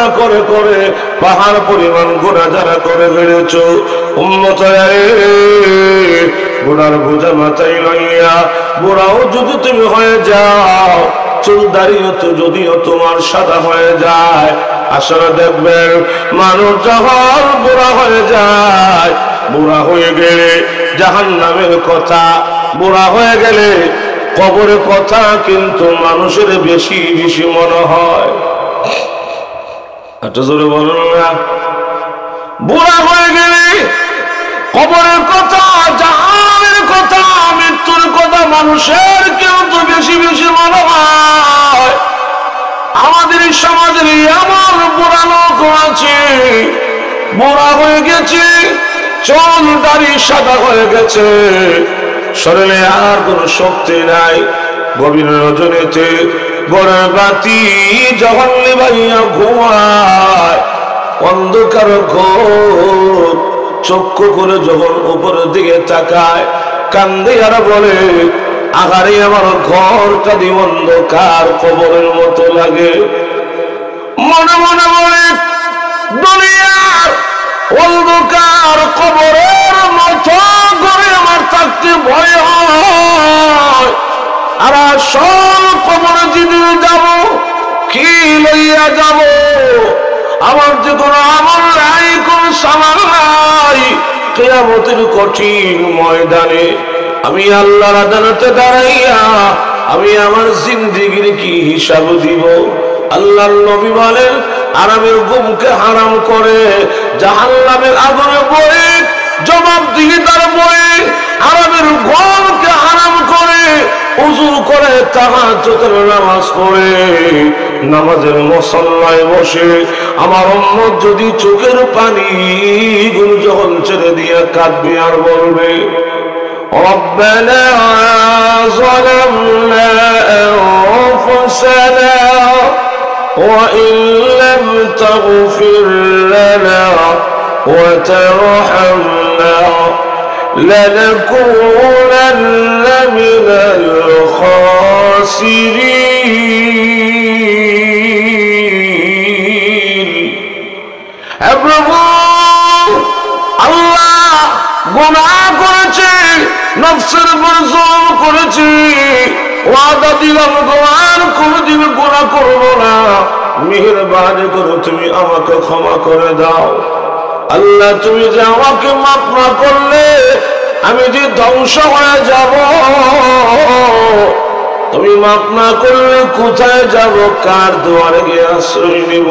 গুনাহ করে করে পাহাড় পরিমাণ গুনাহ যারা করে ফেলেছ, উম্মতরা গুনার বোঝা মাথায় লইয়া বুড়াও যদি তুমি হয়ে যাও, চুল দাড়িও তো যদিও তোমার সাদা হয়ে যায়, আসলে দেখবেন মানুষ যখন বুড়া হয়ে যায়, বুড়া হয়ে গেলে জাহান্নামের কথা, বুড়া হয়ে গেলে কবরের কথা কিন্তু মানুষের বেশি বেশি মনে হয়। একটা জোরে বলুন না, বুড়া হয়ে গেলে কবরের কথা, জাহান্নামের কথা, মৃত্যুর কথা মানুষের কিন্তু বেশি বেশি মনে হয়। আমাদের সমাজের এমন বুড়া লোক আছে, বুড়া হয়ে গেছে, চুল দাড়ি সাদা হয়ে গেছে, শরীরে আর কোনো শক্তি নাই, গভীর রজনীতে ঘরের বাতি যখন নিভাইয়া ঘুমায়, অন্ধকার ঘোর চক্ষু করে যখন উপরের দিকে তাকায়, কান্দে আর বলে, আহারে আমার ঘরটা দিয়ে অন্ধকার কবরের মতো লাগে। মনে মনে বলে, দুনিয়ার অন্ধকার কবরের মতো করে আমার থাকতে ভয় হয়, আর আসল কবরে যেদিন যাব, কি লইয়া যাব? আমার যে কোনো আমল নাই, কোন সামান নাই, কিয়ামতের কঠিন ময়দানে আমি আল্লাহর আদালতে দাঁড়াইয়া আমি আমার জিন্দেগির কি হিসাব দিব? আল্লাহর নবী বলেন, আরামের ঘুমকে হারাম করে জাহান্নামের আগুনে বয়ে জবাবদিহিতার বয়ে, আরামের ঘুমকে হারাম করে উযু করে তাহাজ্জুদের নামাজ পড়ে নামাজের মুসল্লায় বসে আমার উম্মত যদি চোখের পানি গুলো যখন ছেড়ে দিয়ে কাঁদবে আর বলবে, ربنا ظلمنا أنفسنا وإن لم تغفر لنا وترحمنا لنكونن من الخاسرين. আল্লাহ গুনাহ করেছি, নফসের উপর জুলুম করেছি, ওয়াদা দিলাম আর কোনদিন গুনাহ করব না, মেহেরবানি করে তুমি আমাকে ক্ষমা করে দাও। আল্লাহ তুমি যে আমাকে মাফ না করলে আমি যে ধ্বংস হয়ে যাব, তুমি মাফ না করলে কোথায় যাব, কার দুয়ারে গিয়ে আশ্রয় নিব?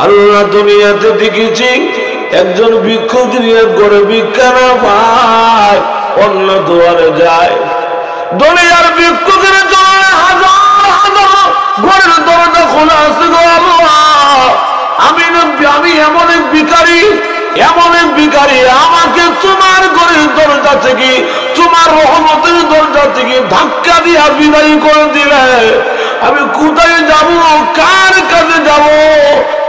আল্লাহ দুনিয়াতে দেখেছি একজন ভিক্ষুক নিয়ে গড়ে ভিক্ষা না পায় অন্য দুয়ারে যায়, দুনিয়ার ভিক্ষুকের জন্য হাজার হাজার ঘরের দরজা খোলা আছে গো আল্লাহ, আমি এমন এক ভিখারি, এমন এক ভিখারি, আমাকে তোমার ঘরের দরজা থেকে, তোমার রহমতের দরজা থেকে ধাক্কা দিয়া বিদায় করে দিলে আমি কোথায় যাব, কার কাছে যাব?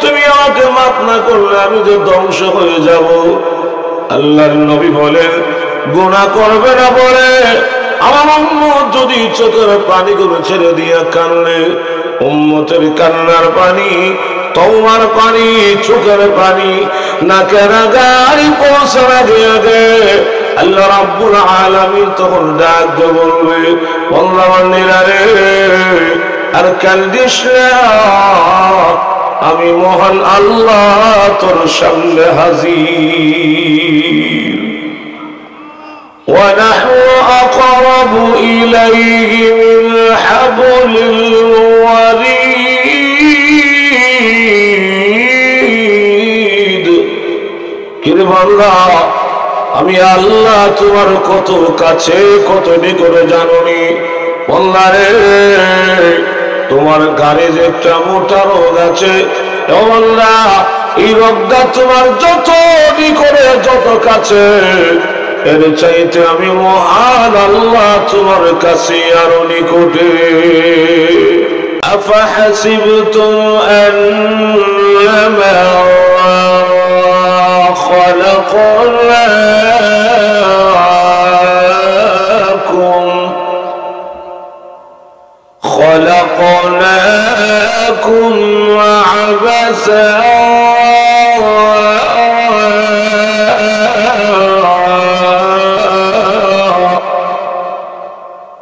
তুমি আমাকে মাফ না করলে আমি যে ধ্বংস হয়ে যাব। আল্লাহর নবী বলেন, গুনাহ করবে না বলে আমার উম্মত যদি চোখের পানি গুলো ছেড়ে দিয়ে কানলে, উম্মতের কান্নার পানি, তওবার পানি, চোখের পানি নাকের গাড়ি পৌঁছার আগে আগে আল্লাহ রাব্বুল আলামিন তখন ডাক দিয়ে বলবে, বান্দা বান্দীরা রে আর কান্দিস না, আমি মহান আল্লাহ তোর সামনে হাজির। ونحن أقرب إليه من حبل الوريد. কিরে বান্দা, আমি আল্লাহ তোমার কত কাছে, কত নিকটে জানোনি? বান্দা রে, তোমার গাড়ি যে একটা মোটা রোগ আছে, বান্দা এই রোগটা তোমার যত নিকটে, যত কাছে, এর চাইতে আমি মহান আল্লাহ তোমার কাছে আরো নিকটে। আফাহাসিবতুম আন্নামা خلقناكم لكم عبثا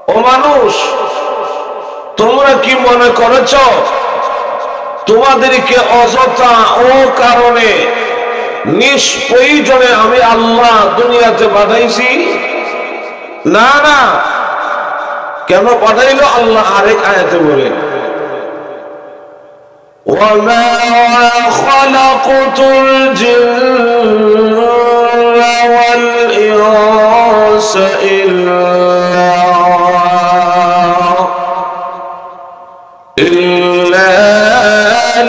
ও মানুষ, তোমরা কি মনে করেছ তোমাদেরকে অযথা ও কারণে নিষ্প্রয়োজনে আমি আল্লাহ দুনিয়াতে পাঠাইছি? না না, কেন পাঠাইলো আল্লাহ আরেক আয়াতে বলেন, وَمَا خَلَقْتُ الْجِنَّ وَالْإِنسَ إِلَّا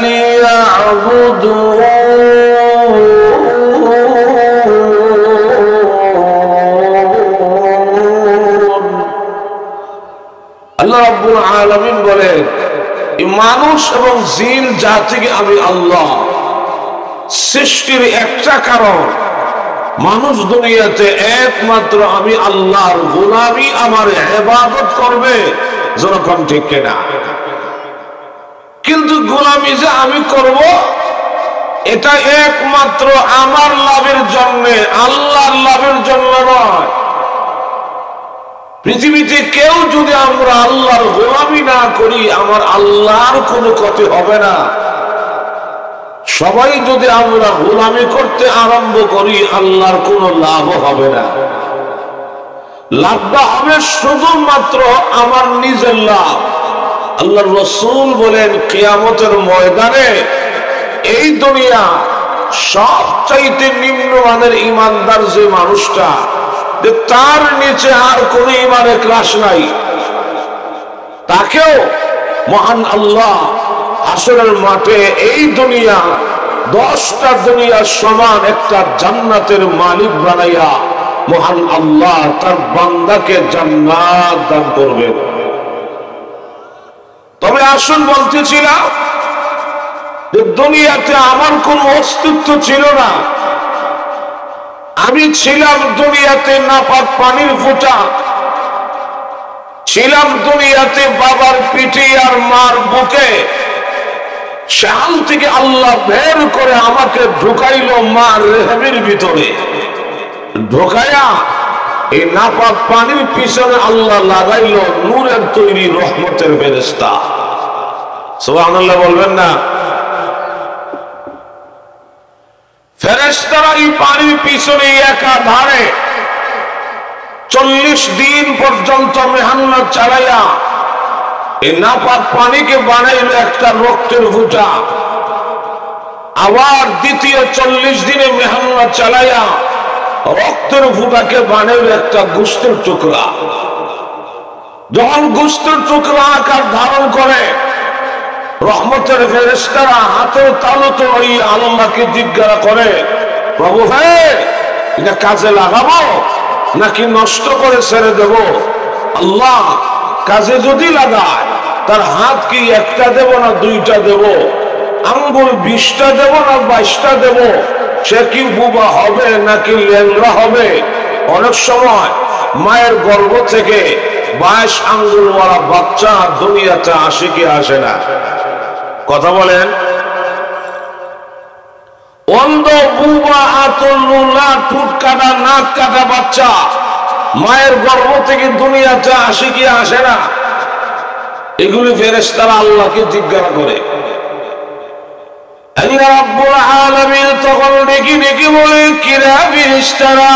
لِيَعْبُدُونِ। আল্লাহ রাব্বুল আলামিন বলেন, মানুষ এবং জিন জাতিকে আমি আল্লাহ সৃষ্টির একটা কারণ, মানুষ দুনিয়াতে একমাত্র আমি আল্লাহর গোলামি, আমার ইবাদত করবে, যখন ঠিক কিনা। কিন্তু গোলামি যে আমি করব এটা একমাত্র আমার লাভের জন্য, আল্লাহর লাভের জন্য নয়। পৃথিবীতে কেউ যদি আমরা আল্লাহর গোলামি না করি, আমার আল্লাহর কোনো ক্ষতি হবে না। সবাই যদি আমরা গোলামি করতে আরম্ভ করি, আল্লাহর কোনো লাভ হবে না। লাভটা হবে শুধুমাত্র আমার নিজের লাভ। আল্লাহর রাসূল বলেন, কিয়ামতের ময়দানে এই দুনিয়া সবচাইতে নিম্নমানের ঈমানদার যে মানুষটা, তার নিচে আর কোন ইমানের ক্লাস নাই, তাকেও মহান আল্লাহ হাসরের মাঠে এই দুনিয়া 10টা দুনিয়ার সমান একটা জান্নাতের মালিক বানাইয়া মহান আল্লাহ তার বান্দাকে জান্নাত দান করবেন। তবে আসল বলতেছিলাম যে দুনিয়াতে আমার কোন অস্তিত্ব ছিল না। আমি ছিলাম দুনিয়াতে নাপাক পানির ফোঁটা, ছিলাম দুনিয়াতে বাবার পিঠে আর মার বুকে। সেখান থেকে আল্লাহ বের করে আমাকে ঢুকাইলো মার রেহেমের ভিতরে, ঢুকাইয়া এই নাপাক পানির পিছনে আল্লাহ লাগাইলো নূরের তৈরি রহমতের ফেরেশতা। সুবহানাল্লাহ বলবেন না? ফেরেশতারা এই পানির পিছনে একাধারে 40 দিন পর্যন্ত মেহনত চালাইয়া এই নাপাক পানিকে বানাইল একটা রক্তের ফোঁটা। আবার দ্বিতীয় 40 দিনে মেহনত চালাইয়া রক্তের ফোঁটাকে বানাইল একটা গোশতের টুকরা। যখন গোশতের টুকরা আকার ধারণ করে, রহমতের ফেরেশতারা হাতের তালুতে ওই আল্লাহকে জিজ্ঞাসা করে, প্রভু হে, এটা কাজে লাগাবো নাকি নষ্ট করে ছেড়ে দেব? আল্লাহ কাজে যদি লাগায়, তার হাত কি একটা দেব না 2টা দেব? আঙ্গুল 20টা দেব না 22টা দেব? সে কি বুবা হবে নাকি ল্যাংড়া হবে? অনেক সময় মায়ের গর্ভ থেকে 22 আঙ্গুলওয়ালা বাচ্চা দুনিয়াতে আসে কি আসে না? কথা বলেন। অন্ধ, বুবা, আতলুলা, ঠুট কাটা, নাক কাটা বাচ্চা মায়ের গর্ভ থেকে দুনিয়াতে আসে কি আসে না? এগুলি ফেরেশতারা আল্লাহকে জিজ্ঞাসা করে। আল্লাহ রাব্বুল আলামিন তখন ডেকে ডেকে বলে, কিরা ফেরেশতারা,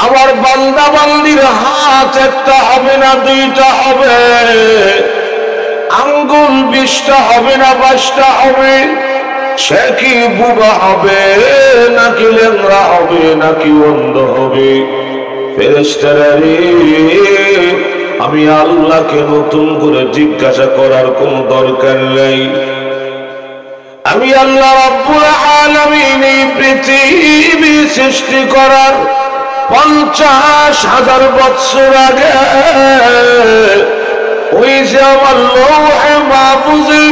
আমার বান্দা বান্দির হাত একটা হবে না 2টা হবে? আঙ্গুল 20টা হবে না 22টা হবে? সে কি বুবা হবে নাকি ল্যাংড়া হবে নাকি অন্ধ হবে? ফেরেশতারা রে, আমি আল্লাহকে নতুন করে জিজ্ঞাসা করার কোন দরকার নাই। আমি আল্লাহ রাব্বুল আলামিন এই পৃথিবী সৃষ্টি করার 50,000 বছর আগে ওই যে আমার লৌহে মাহফুজে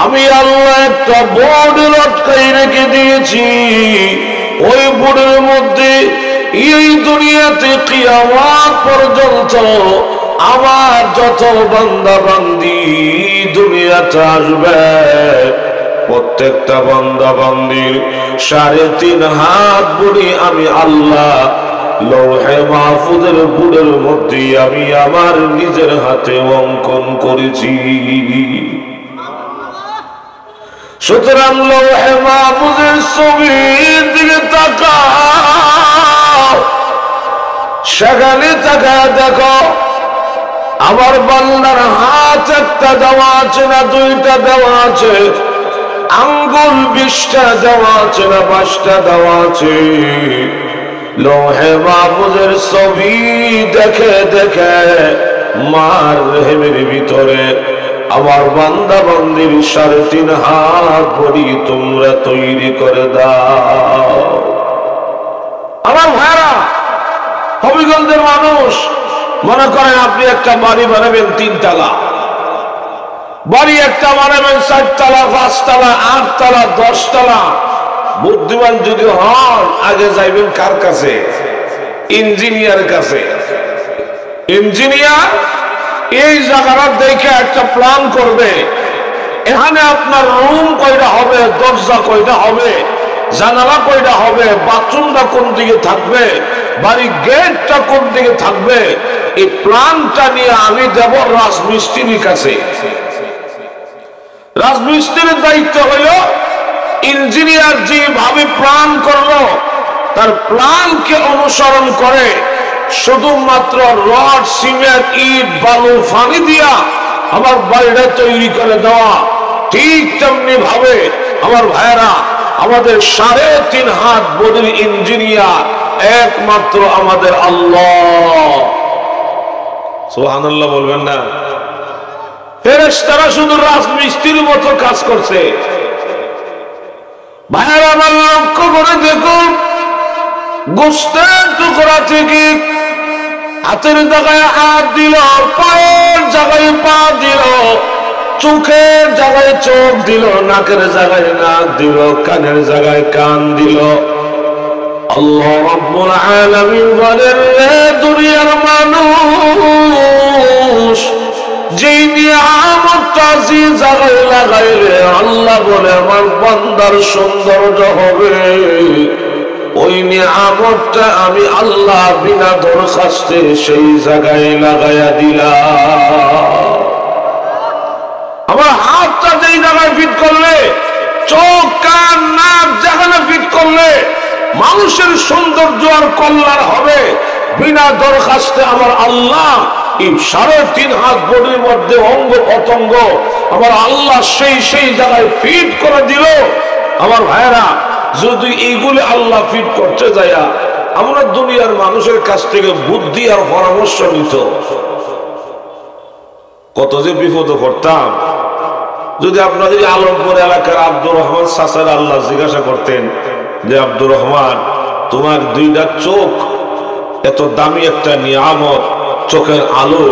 আমি আল্লাহ একটা বোর্ড লটকাই রেখে দিয়েছি। ওই বোর্ডের মধ্যে এই দুনিয়াতে কিয়ামত পর্যন্ত আমার যত বান্দা বান্দি দুনিয়াতে আসবে প্রত্যেকটা বান্দা বান্দির 3.5 হাত বড়ি আমি আল্লাহ লৌহে মাহফুজের বুড়ের মধ্যে আমি আমার নিজের হাতে অঙ্কন করেছি। সুতরাং লৌহে মাহফুজের ছবির দিকে তাকাও, সেখানে তাকায় দেখো আমার বান্দার হাত একটা দেওয়া আছে না 2টা দেওয়া আছে, আঙ্গুল 20টা দেওয়া আছে না 5টা দেওয়া আছে। লৌহে মাহফুজের ছবি দেখে দেখে মার রেহেমের ভিতরে আমার বান্দা বান্দির 3.5 হাত বড়ি তোমরা তৈরি করে দাও। আমার ভাইরা, হবিগঞ্জের মানুষ, মনে করেন আপনি একটা বাড়ি বানাবেন 3 তলা, বাড়ি একটা বানাবেন 4 তলা 5 তলা 8 তলা 10 তলা। বুদ্ধিমান যদি হন আগে যাইবেন কার কাছে? ইঞ্জিনিয়ার কাছে। ইঞ্জিনিয়ার এই জায়গাটা দেখে একটা প্ল্যান করবে, এখানে আপনার রুম কয়টা হবে, দরজা কয়টা হবে, জানালা কয়টা হবে, বাথরুমটা কোন দিকে থাকবে, বাড়ির গেটটা কোন দিকে থাকবে। এই প্ল্যানটা নিয়ে আমি দেব রাজমিস্ত্রির কাছে। রাজমিস্ত্রির দায়িত্ব হইল ইঞ্জিনিয়ার যেভাবে প্ল্যান করলো তার প্ল্যানকে অনুসরণ করে শুধুমাত্র রড সিমেন্ট ইট বালু ফানি দিয়া আমার বাড়িটা তৈরি করে দেওয়া। ঠিক তেমনি ভাবে আমার ভাইয়েরা, আমাদের 3.5 হাত বডির ইঞ্জিনিয়ার একমাত্র আমাদের আল্লাহ। সুবহানাল্লাহ বলবেন না? ফেরেশতারা শুধু রাজমিস্ত্রির মতো কাজ করছে। ভাইয়েরা আমার লক্ষ্য করে দেখুন, গোস্তের টুকরা থেকে হাতের জায়গায় হাত দিল, পায়ের জায়গায় পা দিল, চোখের জায়গায় চোখ দিল, নাকের জায়গায় নাক দিল, কানের জায়গায় কান দিল। আল্লাহ রাব্বুল আলামিন বলেন, রে দুনিয়ার মানুষ, যে নিয়ামতটা যে জায়গায় লাগাইলে আল্লাহ বলে আমার বান্দার সৌন্দর্য হবে, ওই নিয়ামতটা আমি আল্লাহ বিনা দরখাস্তে সেই জায়গায় লাগাইয়া দিলাম। আমার হাতটা যেই জায়গায় ফিট করলে, চোখ কান নাক যেখানে ফিট করলে মানুষের সৌন্দর্য আর কল্যাণ হবে, বিনা দরখাস্তে আমার আল্লাহ এই 3.5 হাত বডির মধ্যে অঙ্গ পতঙ্গ আমার আল্লাহ সেই জায়গায় ফিট করে দিল। আমার ভাইয়েরা, যদি এইগুলো আল্লাহ ফিট করতে যায় আমরা দুনিয়ার মানুষের কাছ থেকে বুদ্ধি আর পরামর্শ নিত, কত যে বিপদ করতাম। যদি আপনাদের আলমপুর এলাকার আব্দুর রহমান চাচার আল্লাহ জিজ্ঞাসা করতেন যে আব্দুর রহমান, তোমার 2টা চোখ, এত দামি একটা নিয়ামত, চোখের আলো,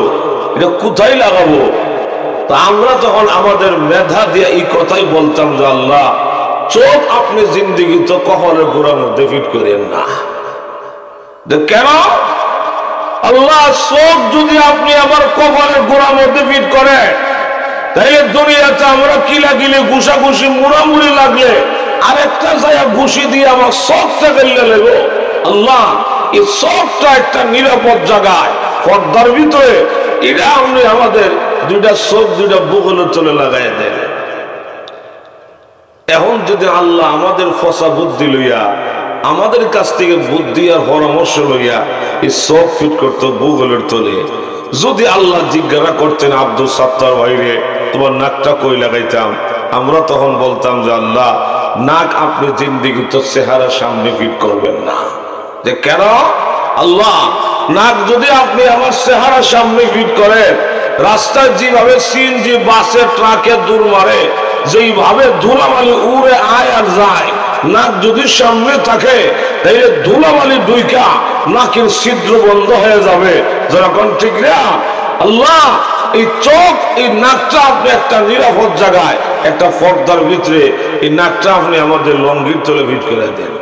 এটা কোথায় লাগাবো? তা আমরা তখন আমাদের মেধা দিয়ে এই কথাই বলতাম যে আল্লাহ, চোখ আপনি জিন্দিগি তো কখনো গোড়ার মধ্যে ফিট করেন না। কেন? আল্লাহ, চোখ যদি আপনি আমার কপালের গোড়ার মধ্যে ফিট করেন, তাইলে দুনিয়াতে আমরা কিলাকিলি ঘুষাঘুষি মুড়ামুড়ি লাগলে আরেকটা জায়গা ঘুষি দিয়ে আমার চোখটা গেলে লাগবো। আল্লাহ, এই চোখটা একটা নিরাপদ জায়গায় পর্দার ভিতরে, এটা আপনি আমাদের 2টা চোখ 2টা বুকলের চলে লাগাই দেন। এখন যদি আল্লাহ আমাদের ফসা বুদ্ধি লইয়া, আমাদের কাছ থেকে বুদ্ধি আর পরামর্শ লইয়া এই চোখ ফিট করতো বুকলের তলে, যদি আল্লাহ জিজ্ঞাসা করতেন আব্দুল সাত্তার ভাইরে তোমার নাকটা কই লাগাইতাম, আমরা তখন বলতাম যে আল্লাহ, নাক আপনি জিন্দিগি তো চেহারার সামনে ফিট করবেন না। যে কেন? আল্লাহ, নাক যদি আপনি আমার চেহারার সামনে ফিট করেন, রাস্তায় যেভাবে সিএনজি বাসে ট্রাকে দূর মারে, যেইভাবে ধুলাবালি উড়ে আয় আর যায়, নাক যদি সামনে থাকে তাইলে ধুলাবালি ডুইকা নাকের ছিদ্র বন্ধ হয়ে যাবে। যখন ঠিক না আল্লাহ, এই চোখ এই নাকটা আপনি একটা নিরাপদ জায়গায় একটা পর্দার ভিতরে এই নাকটা আপনি আমাদের লঙ্গির তলে ফিট করে দেন।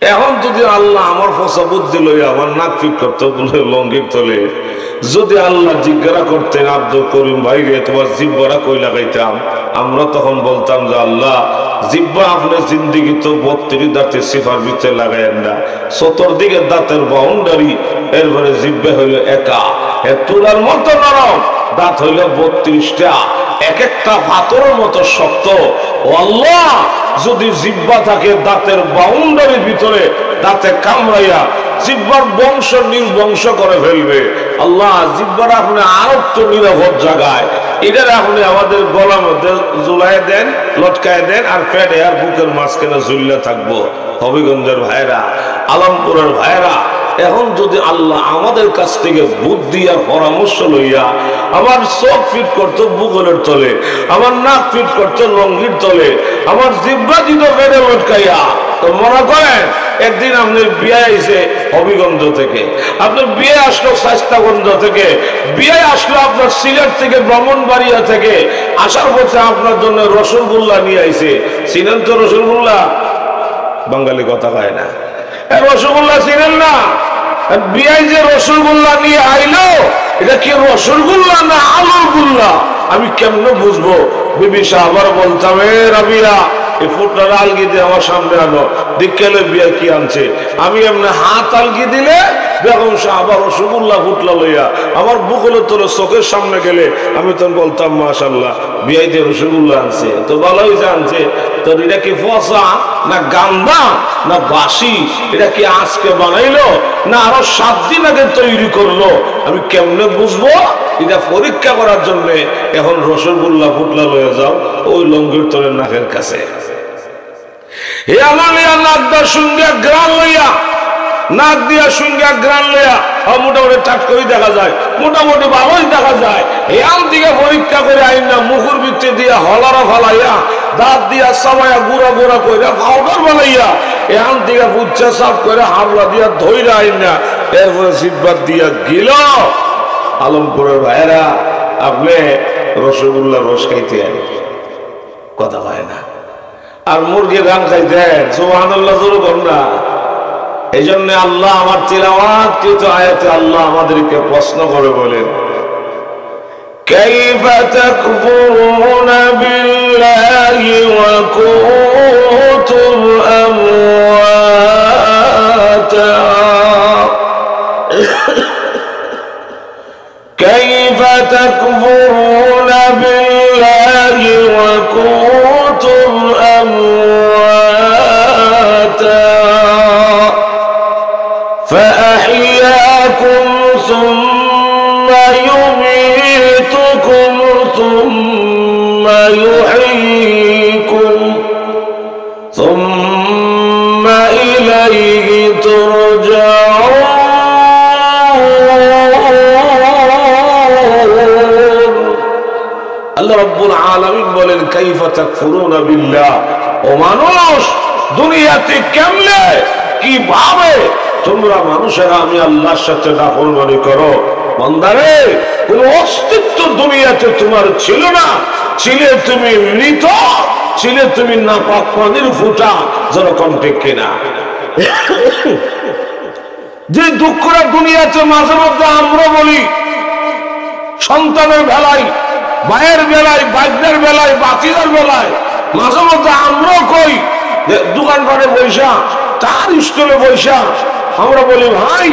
এখন যদি আল্লাহ আমার ফসা বুদ্ধি লইয়া আমার নাক ফিট করতে বলে লঙ্গির তলে যদি আল্লাহ জিজ্ঞাসা করতেন আব্দুল করিম ভাই রে তোমার জিব্বারা কই লাগাইতাম, আমরা তখন বলতাম যে আল্লাহ জিব্বা আপনি জিন্দিগি তো 32 দাঁতের সিফার ভিতরে লাগাইয়েন না, 70 দিকে দাঁতের বাউন্ডারি, এরপরে জিব্বা হইল একা, তুলার মতো নরম, দাঁত হইল 32টা, এক একটা পাথরের মতো শক্ত। ও আল্লাহ যদি জিব্বা থাকে দাঁতের বাউন্ডারির ভিতরে, দাঁতে কামড়াইয়া জিব্বার বংশ নির্বংশ করে ফেলবে, আল্লাহ জিব্বার আপনি আরো তো নিরাপদ জায়গায় এটার আপনি আমাদের গলার মধ্যে ঝুলাই দেন, লটকায় দেন, আর পেটে আর বুকের মাঝখানে ঝুললে থাকবো। হবিগঞ্জের ভাইরা, আলমপুরের ভাইরা, এখন যদি আল্লাহ আমাদের কাছ থেকে বুদ্ধি আর পরামর্শ লইয়া আমার চোখ ফিট করতো বুকের তলে, আমার নাক ফিট করতো লঙ্গির তলে, আমার জিব্বা দিত পেটে লটকাইয়া, তো মনে করেন একদিন আপনার বিয়ে আইছে হবিগঞ্জ থেকে, আপনার বিয়ে আসলো শাস্তাগঞ্জ থেকে, বিয়ে আসলো আপনার সিলেট থেকে, ব্রাহ্মণবাড়িয়া থেকে, আসার পথে আপনার জন্য রসগোল্লা নিয়ে আইছে। চিনেন তো রসগোল্লা? বাঙালি কথা কয় না, রসগোল্লা চিনেন না? বিয়াই যে রসগোল্লা নিয়ে আইলো, এটা কি রসগোল্লা না আলুর গোল্লা আমি কেমনে বুঝবো? বিবি সাহাবার বলতাম, এ রাবিয়া এই ফুটটা আলগি দিয়ে আমার সামনে আনো, দিকেলে বিয়া কি আনছে। আমি এমনি হাত আলগি দিলে বেগম সাহাবা রসগোল্লা ফুটলা লইয়া আমার বুকলে তোর চোখের সামনে গেলে আমি তখন বলতাম মাশাআল্লাহ বিয়াই দিয়ে রসগোল্লা আনছে, তো ভালোই আনছে। তোর এটা কি ফসা না গান্দা না বাসি? এটা কি আজকে বানাইলো না আরো 7 দিন আগে তৈরি করলো? আমি কেমনে বুঝবো? এটা পরীক্ষা করার জন্য এখন রসগোল্লা ফুটলা লয়ে যাও ওই লঙ্গির তোরের নাকের কাছে, হে আমালিয়া নাক দা সঙ্গে গ্রান লইয়া, নাক দিয়া সঙ্গে গ্রান লইয়া মোটামুটি টাট করে দেখা যায়, মোটামুটি ভালোই দেখা যায়। এখান থেকে পরীক্ষা করে আইন না মুখের ভিতরে দিয়া হলারা ফালাইয়া, দাঁত দিয়া সাবাইয়া গুড়া গুড়া করে পাউডার বানাইয়া, এখান থেকে বুচ্ছা সাফ করে হামলা দিয়া ধইরা আইন না, এরপরে জিব্বা দিয়া গিল। আলমপুরের ভাইয়েরা, আপনি রসগোল্লা রস খাইতে কথা হয় না, আর মুরগির গান খাইতেন সুবহানাল্লাহ জোরে বল না। এই জন্য আল্লাহ আমার তিলাওয়াত কৃত আয়াতে আল্লাহ আমাদেরকে প্রশ্ন করে বলেন, কাইফা তাকফুরুনা বিল্লাহি ওয়া কুনতুম আমওয়াতা, কাইফা তাকফুরুনা বিল্লাহি ওয়া কুনতুম আমওয়াতা فأحياكم ثم يميتكم ثم يحييكم ثم إليه ترجعون। আল্লাহ রাব্বুল আলামিন বলেন, কাইফা তাকফুরুনা বিল্লাহ, ও মানুষ দুনিয়াতে কেমনে কিভাবে তোমরা মানুষেরা আমি আল্লাহর সাথে নাফরমানি করো। বান্দারে, কোন অস্তিত্ব দুনিয়াতে তোমার ছিল না, ছিলে তুমি মৃত, ছিলে তুমি নাপাক পানির ফুটা, যেরকম ঠিক কিনা। যে দুঃখরা দুনিয়াতে মাঝে মধ্যে আমরা বলি, সন্তানের বেলায়, ভাইয়ের বেলায়, বাচ্চার বেলায়, বাতিদার বেলায়, মাঝে মধ্যে আমরাও কই দোকানপাটে বৈশা, তার স্টলে বৈশা আমরা বলি, ভাই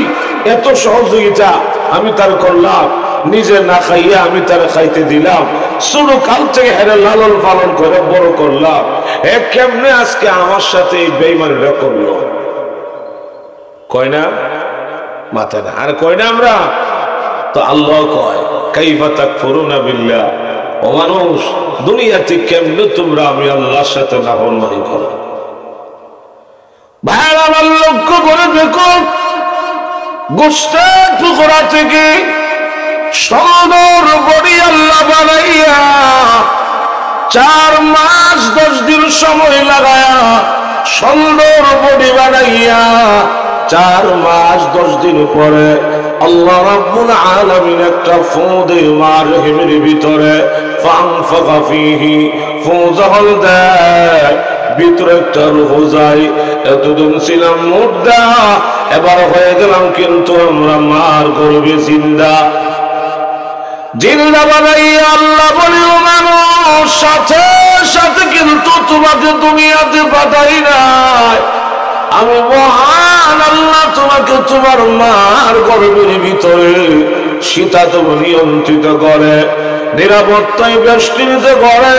এত সহযোগিতা আমি তার করলাম, নিজে না খাইয়া আমি তার খাইতে দিলাম, ছোট কাল থেকে হেরে লালন পালন করে বড় করলাম, এ কেমনে আজকে আমার সাথে এই বেঈমানিটা করলো? কয় না? মাথা না আর কয় না আমরা তো। আল্লাহ কয়, কাইফা তাকফুরুনা বিল্লাহ, ও মানুষ দুনিয়াতে কেমনে তোমরা আমি আল্লাহর সাথে নাফরমানি করো। ভাইরা আমার লক্ষ্য করে দেখো, গোশতের টুকরা থেকে সুন্দর বডি আল্লাহ বানাইয়া 4 মাস 10 দিন সময় লাগায়া সুন্দর বডি বানাইয়া 4 মাস 10 দিন পরে আল্লাহ রাব্বুল আলামিন একটা ফু দেয় মার রহিমের ভিতরে, ফানফাকা ফিহি, ফু যখন দেয় ভিতরে একটা রূহ যায়। এতদিন ছিলাম মুর্দা, এবার হয়ে গেলাম কিন্তু আমরা মার গর্ভে জিন্দা। জিন্দা বানাইয়া আল্লাহ বলি, ও মানুষ, সাথে সাথে কিন্তু তোমাকে দুনিয়াতে পাঠাই নাই। আমি মহান আল্লাহ তোমাকে তোমার মার গর্ভের ভিতরে শীতাত নিয়ন্ত্রিত করে, নিরাপত্তায় বেষ্টিত করে।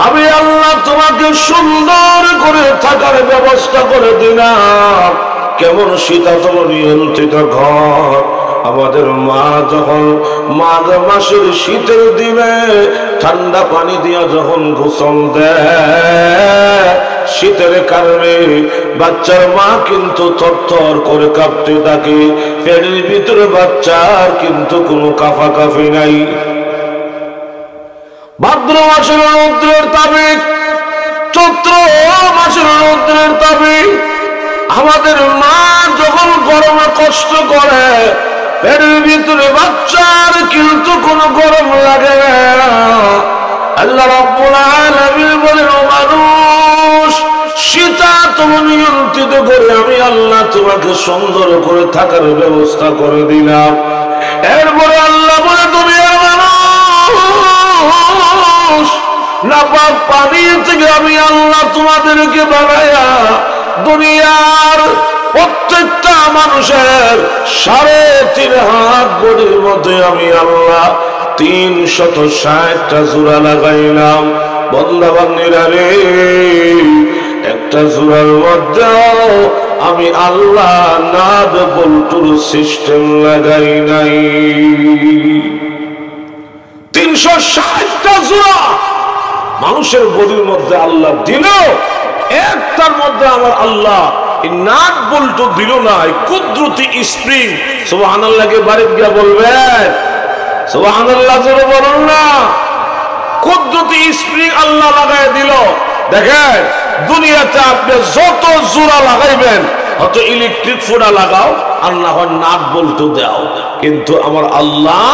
আমি আল্লাহ তোমাকে সুন্দর করে থাকার ব্যবস্থা করে দিলাম। কেমন শীতাত নিয়ন্ত্রিত ঘর। আমাদের মা যখন মাঘ মাসের শীতের দিনে ঠান্ডা পানি দিয়া যখন গোসল দেয়, শীতের কারণে বাচ্চার মা কিন্তু থরথর করে কাঁপতে থাকে। পেটের ভিতরে বাচ্চার কিন্তু কোনো কাঁপাকাঁপি নাই। ভাদ্র মাসের রৌদ্রের তাপে, চৈত্র মাসের রৌদ্রের তাপে আমাদের মা যখন গরমে কষ্ট করে, পেটের ভিতরে বাচ্চার কিন্তু কোনো গরম লাগে না। আল্লাহ রাব্বুল আলামিন বলেন, ও মানুষ, শীতাত নিয়ন্ত্রিত করে আমি আল্লাহ তোমাকে সুন্দর করে থাকার ব্যবস্থা করে দিলাম। এরপরে আল্লাহ বলে, তুমি মানুষ, নাপাক পানি থেকে আমি আল্লাহ তোমাদেরকে বানায়া দুনিয়ার প্রত্যেকটা মানুষের 3.5 হাত বডির মধ্যে আমি আল্লাহ 360টা জোড়া লাগাইলাম। বন্দা বান্দিরা রে, একটা জোড়ার মধ্যে আমি আল্লাহ নাদ বল্টুর সিস্টেম লাগাই নাই। 360টা জোড়া মানুষের বডির মধ্যে আল্লাহ দিল, একটার মধ্যে আমার আল্লাহ নাট বল্টু দিল না। কুদরতি স্প্রিং, সুবহানাল্লাহকে বাড়িতে গিয়া বলবেন, সুবহানাল্লাহ জোরে বলুন না। কুদরতি স্প্রিং আল্লাহ লাগাই দিল। দেখেন, দুনিয়াতে আপনি যত জোড়া লাগাইবেন, হয়তো ইলেকট্রিক ফোড়া লাগাও আর না হয় নাট বল্টু দাও, কিন্তু আমার আল্লাহ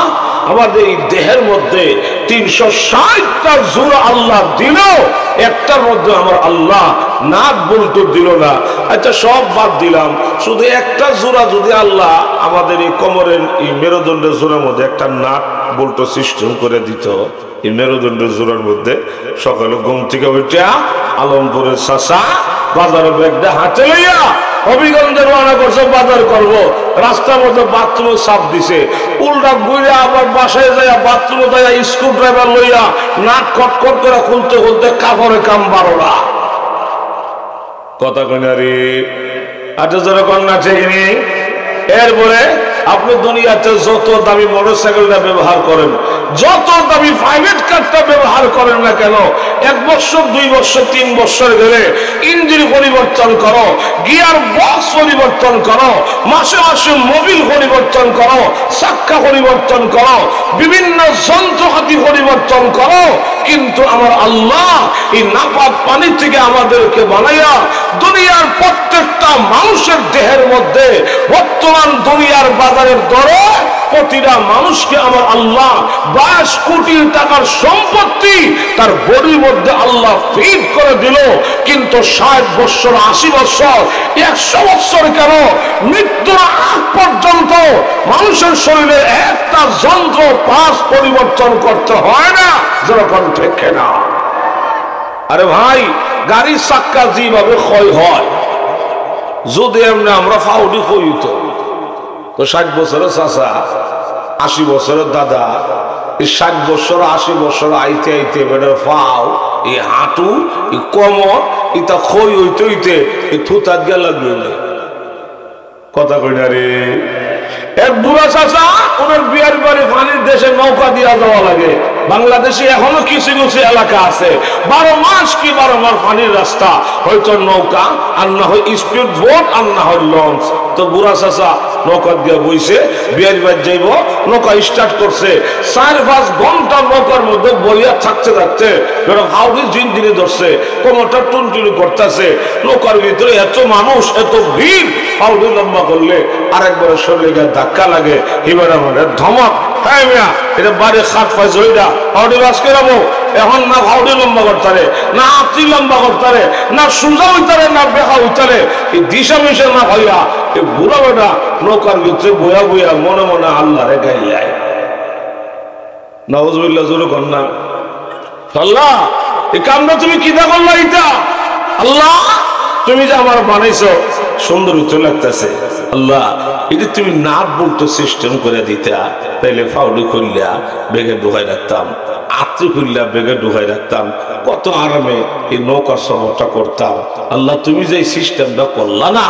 আমাদের এই দেহের মধ্যে 360টা জোড়া আল্লাহ দিল, একটার মধ্যে আমার আল্লাহ নাট বল্টু দিল না। আচ্ছা, সব বাদ দিলাম, শুধু একটা জোড়া যদি আল্লাহ আমাদের এই কোমরের এই মেরুদণ্ডের জোড়ার মধ্যে একটা নাট বল্টু সিস্টেম করে দিত, এই মেরুদণ্ডের জোড়ার মধ্যে সকালে ঘুম থেকে উঠা আলমপুরের চাচা বাজারে ব্যাগটা হাতে লইয়া হবিগঞ্জে রওনা করছে, বাজার করব। রাস্তার মধ্যে বাথরুমে চাপ দিছে, উল্টা ঘুরে আবার বাসায় যাইয়া বাথরুমে যাইয়া স্ক্রু ড্রাইভার লইয়া নাট কটকট করে খুলতে খুলতে কাপড়ে কাম 12টা। কথা কইনা রে, আচ্ছা যারা কন্যা ঠিক নেই। এরপরে আপনি দুনিয়াতে যত দামি মোটরসাইকেলটা ব্যবহার করেন, যত দামি প্রাইভেট কারটা ব্যবহার করেন না কেন, 1 বছর 2 বছর 3 বছর গেলে ইঞ্জিন পরিবর্তন করো, গিয়ার বক্স পরিবর্তন করো, মাসে মাসে মোবিল পরিবর্তন করো, চাক্কা পরিবর্তন করো, বিভিন্ন যন্ত্রপাতি পরিবর্তন করো, কিন্তু আমার আল্লাহ এই নাপাক পানি থেকে আমাদেরকে বানাইয়া দুনিয়ার প্রত্যেকটা মানুষের দেহের মধ্যে বর্তমান দুনিয়ার বাজারের দরে প্রতিটা মানুষকে আমার আল্লাহ 22 কোটি টাকার সম্পত্তি তার বডির মধ্যে আল্লাহ ফিট করে দিল। কিন্তু 60 বছর 80 বছর 100 বছর কেন, মৃত্যুর আগ পর্যন্ত মানুষের শরীরে একটা যন্ত্র পাশ পরিবর্তন করতে হয় না। যেরকম ঠিক না? আরে ভাই, গাড়ির চাক্কা যেভাবে ক্ষয় হয়, যদি এমনি আমরা ফাউডি হইত, তো 60 বছরের চাচা 80 বছরের দাদা, এই 60 বছর 80 বছর আইতে আইতে বেটার ফাও, এই হাঁটু, এই কোমর, এটা ক্ষয় হইতে হইতে এই থুতাত গিয়া লাগলো না। কথা কই না রে। এক বুড়া চাচা, ওনার বিয়ার বাড়ি পানির দেশে নৌকা দিয়া যাওয়া লাগে। বাংলাদেশে এখনো কিছু কিছু এলাকা আছে 12 মাস কি 12 মাস পানির রাস্তা, হয়তো নৌকা আর না হয় স্পিড বোট আর না হয় লঞ্চ। তো বুড়া চাচা নৌকা দিয়ে বইছে, বিয়ার বাড়ি যাইব, নৌকা স্টার্ট করছে। 4-5 ঘন্টা নৌকার মধ্যে বইয়া থাকতে থাকতে হাউডি জিনজিনে ধরছে, কোমরটা টুনটুনি করতেছে। নৌকার ভিতরে এত মানুষ, এত ভিড়, হাউডি লম্বা করলে আরেকবার শরীরে ধাক্কা লাগে, এবার আমাদের ধমক, হ্যাঁ মিয়া এটা বাড়ি খাট পাইছে ওইটা ফাউডি বাস করাবো এখন না ফাউডি লম্বা করতারে না আত্রি লম্বা করতারে না সুজা হইতারে না বেহা হইতারে এই দিশা মিশা না ভাইয়া এই বুড়া বেটা নৌকার ভিতরে বইয়া বইয়া মনে মনে আল্লাহরে গাইলায় নাউজুবিল্লাহ জোরে কর না আল্লাহ এই কামটা তুমি কিটা করলা এটা আল্লাহ তুমি যে আমার বানাইছো সুন্দর উচ্চ লাগতেছে আল্লাহ এটা তুমি নাট বলতো সিস্টেম করে দিতা তাইলে ফাউডি খুললা বেগে ঢুকাই রাখতাম আত্রি খুললা বেগে ঢুকাই রাখতাম কত আরামে এই নৌকার সফরটা করতাম আল্লাহ তুমি যে সিস্টেমটা করলা না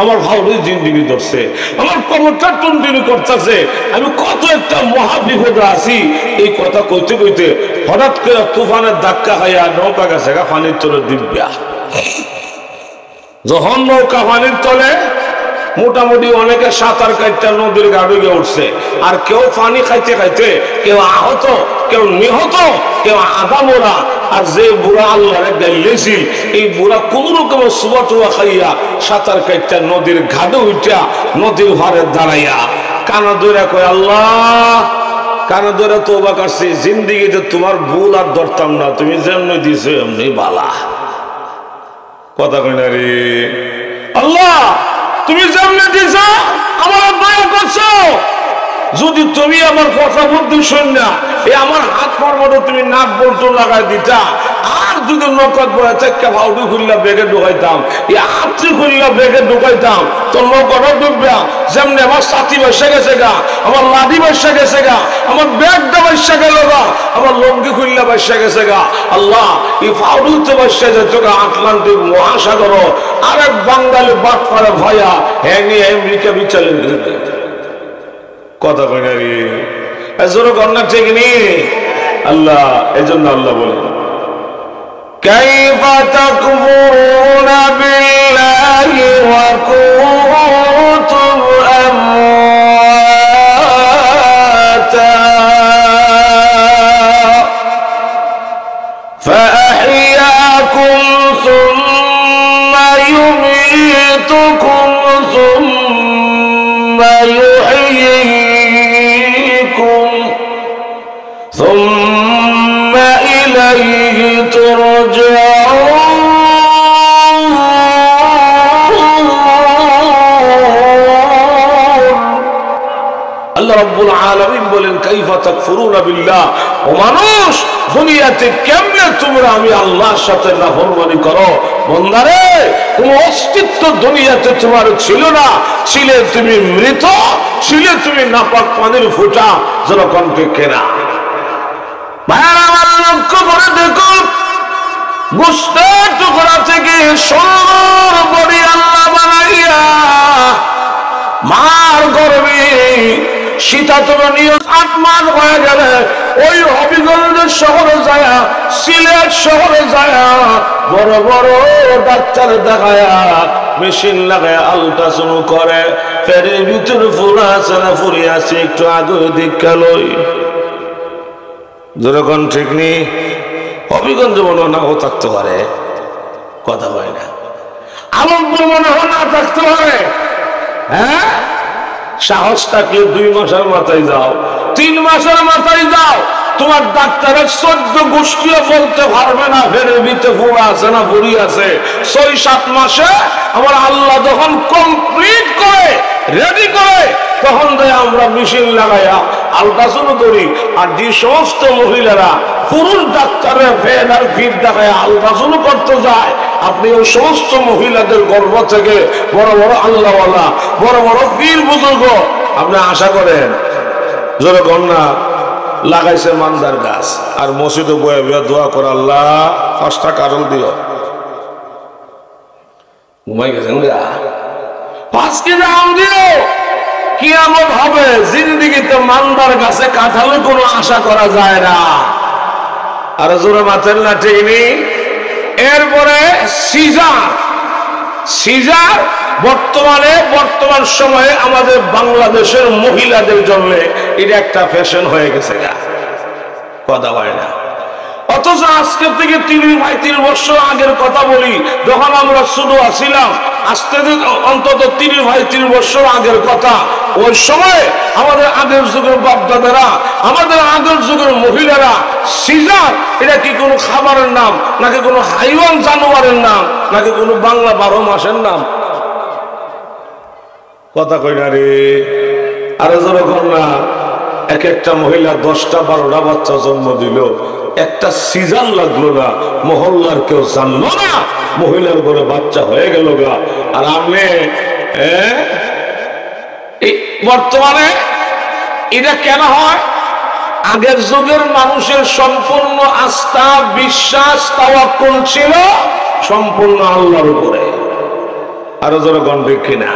আমার ফাউডি জিন্দিগি ধরছে আমার কবরটা টুনটুনি করতেছে আমি কত একটা মহা বিপদে আছি এই কথা কইতে কইতে হঠাৎ করে তুফানের ধাক্কা খাইয়া নৌকা গেছে পানির তলে দিব্যা যখন নৌকা পানির তলে মোটামুটি অনেকে সাঁতার কাটতে নদীর গাড়ি গিয়ে উঠছে আর কেউ পানি খাইতে খাইতে কেউ আহত কেউ নিহত কেউ আধা মোড়া আর যে বুড়া আল্লাহরে গাইলেছিল এই বুড়া কোন রকম সুবা টুয়া খাইয়া সাঁতার কাটতে নদীর ঘাটে উঠা নদীর ভারে দাঁড়াইয়া কানা ধরে কয় আল্লাহ কানা ধরে তওবা করছি জিন্দেগিতে তোমার ভুল আর ধরতাম না তুমি যেমনি দিছো এমনি বালা কথা কই না রে আল্লাহ তুমি যেমনি দিছ আমার দয়া করছো যদি তুমি আমার কথা বুদ্ধি শুন না এই আমার হাত পর্বতে তুমি নাক বল্টু লাগাই দিতা আর যদি নৌকাত বয়ে চাক্কা ফাউডি খুললা বেগে ঢুকাইতাম এই আত্রি খুললা বেগে ঢুকাইতাম তোর নৌকাটা ডুববা যেমনি আমার সাথী বসে গেছে গা আমার লাঠি বসে গেছে গা আমার ব্যাগটা বসে গেল গা আমার লঙ্গি খুললা বসে গেছে গা আল্লাহ এই ফাউডুতে বসে যেত গা আটলান্টিক মহাসাগর আরেক বাঙালি বাট করে ভয়া হ্যাঙ্গি আমেরিকা বিচালে কথা কই না রে এজন্য কন্যা ঠিক নেই আল্লাহ এজন্য আল্লাহ বলেন কাইফা তাকফুরুনা বিল্লাহি ওয়া কুনতুম আমওয়াতা ফাআহইয়াকুম সুম্মা ইউমীতুকুম সুম্মা ثم إليه ترجعون আল্লাহ রাব্বুল আলামিন বলেন কাইফা তাকফুরুনা বিল্লাহ ও মানুষ দুনিয়াতে কেমনে তোমরা আমি আল্লাহর সাথে নাফরমানি করো বান্দারে কোনো অস্তিত্ব দুনিয়াতে তোমার ছিল না ছিলে তুমি মৃত ছিলে তুমি নাপাক পানির ফোঁটা জনকণ্ঠে কেনা ভাইরা আমার লক্ষ্য করে দেখো গোশতের টুকরা থেকে সুন্দর বডি আল্লাহ বানাইয়া মার গর্ভে শীতাতপ নিয়োগ 8 মাস হয়ে গেলে ওই হবিগঞ্জ শহরে যায় সিলেট শহরে যায় বড় বড় ডাক্তার দেখায়া মেশিন লাগায় আল্ট্রাসাউন্ড করে ফেরের ভিতরে ফুলা আছে না ফুরি আছে একটু আগে দীক্ষা লই যেরকম ঠিক নেই হবিগঞ্জ মনে নাও থাকতে পারে কথা হয় না আলমপুর মনে হয় না থাকতে পারে হ্যাঁ সাহস থাকলে 2 মাসের মাথায় যাও 3 মাসের মাথায় যাও তোমার ডাক্তারের 14 গোষ্ঠীও বলতে পারবে না ফেরের ভিতরে ফুড়া আছে না ফুরি আছে 6-7 মাসে আমার আল্লাহ যখন কমপ্লিট করে রেডি করে তখন দেয় আমরা মেশিন লাগাইয়া আল্ট্রাসাউন্ড করি আর যে সমস্ত মহিলারা পুরুষ ডাক্তারের ফ্যান আর ফিট দেখায় আল্ট্রাসাউন্ড করতে যায় আপনি ওই সমস্ত মহিলাদের গর্ভ থেকে বড় বড় আল্লাহওয়ালা বড় বড় পীর বুজুর্গ আপনি আশা করেন জোরে কন্যা লাগাইছে মানদার গাছ আর মসজিদে বয়ে বয়ে দোয়া করে আল্লাহ 5টা কারণ দিও ঘুমাই গেছেন গা 5 কেজি আম দিও কিয়ামত হবে জিন্দেগিতে মানদার গাছে কাঁঠালের কোনো আশা করা যায় না আর জোরে মাথের না ঠিক নেই এরপরে সিজার বর্তমান সময়ে আমাদের বাংলাদেশের মহিলাদের জন্য এটা একটা ফ্যাশন হয়ে গেছে কথা হয় না অথচ আজকে থেকে 30 বছর আগের কথা বলি যখন আমরা ছোট ছিলাম আসতে অন্তত 30 বছর আগের কথা। ওই সময় আমাদের আগের যুগের বাপদাদারা, আমাদের আগের যুগের মহিলারা সিজার এটা কি কোনো খাবারের নাম, নাকি কোনো হাইওয়ান জানোয়ারের নাম, নাকি কোনো বাংলা 12 মাসের নাম? কথা কই না রে, আরে যেরকম না এক একটা মহিলা 10টা 12টা বাচ্চা জন্ম দিল, একটা সিজার লাগলো না, মহল্লার কেউ জানলো না, মহিলার ঘরে বাচ্চা হয়ে গেল গা। আর আপনি বর্তমানে এটা কেন হয়? আগের যুগের মানুষের সম্পূর্ণ আস্থা, বিশ্বাস, তাওয়াক্কুল ছিল সম্পূর্ণ আল্লাহর উপরে। আরো যারা গন্ডিক কিনা।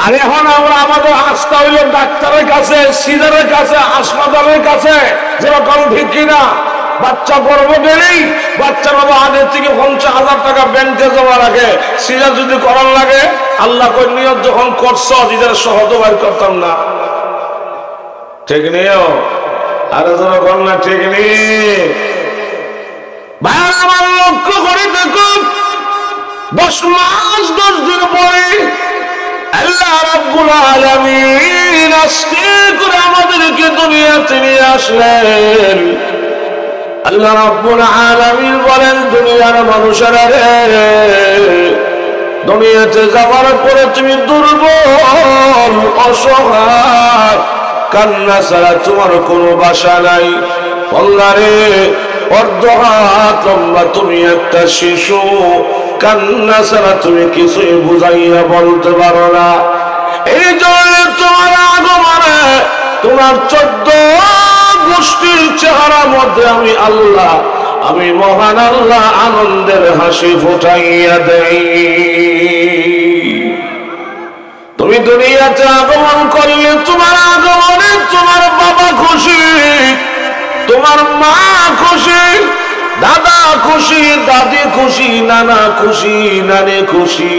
আর এখন আমরা আমাদের আস্থা হইল ডাক্তারের কাছে, সিজারের কাছে, হাসপাতালের কাছে। যেরকম ঠিক কিনা? বাচ্চা গর্ভ গেলেই বাচ্চা বাবা আগের থেকে 50,000 টাকা ব্যাংকে জমা রাখে। সিজার যদি করার লাগে, আল্লাহ কই নিয়ত যখন করছ সিজার সহজ বাইর করতাম না। ঠিক নিও, আরে যেরকম না ঠিক নেই। ভাই আমার লক্ষ্য করে দেখুন, 10 মাস 10 দিন পরে আল্লাহ রাব্বুল আলামিন আজকে করে আমাদেরকে দুনিয়াতে নিয়ে আসলেন। আল্লাহ রাব্বুল আলামিন বলেন, দুনিয়ার মানুষেরা রে, দুনিয়াতে যাওয়ার পরে তুমি দুর্বল, অসহায়, কান্না ছাড়া তোমার কোনো বাসা নাই। আল্লাহ রে, অর্ধ হাত লম্বা তুমি একটা শিশু, কান্না ছাড়া তুমি কিছুই বুঝাইয়া বলতে পারো না। এই জন্য তোমার আগমনে তোমার 14 গোষ্ঠীর চেহারার মধ্যে আমি আল্লাহ, আমি মহান আল্লাহ আনন্দের হাসি ফুটাইয়া দেই। তুমি দুনিয়াতে আগমন করলে তোমার আগমনে তোমার বাবা খুশি, তোমার মা খুশি, দাদা খুশি, দাদি খুশি, নানা খুশি, নানি খুশি,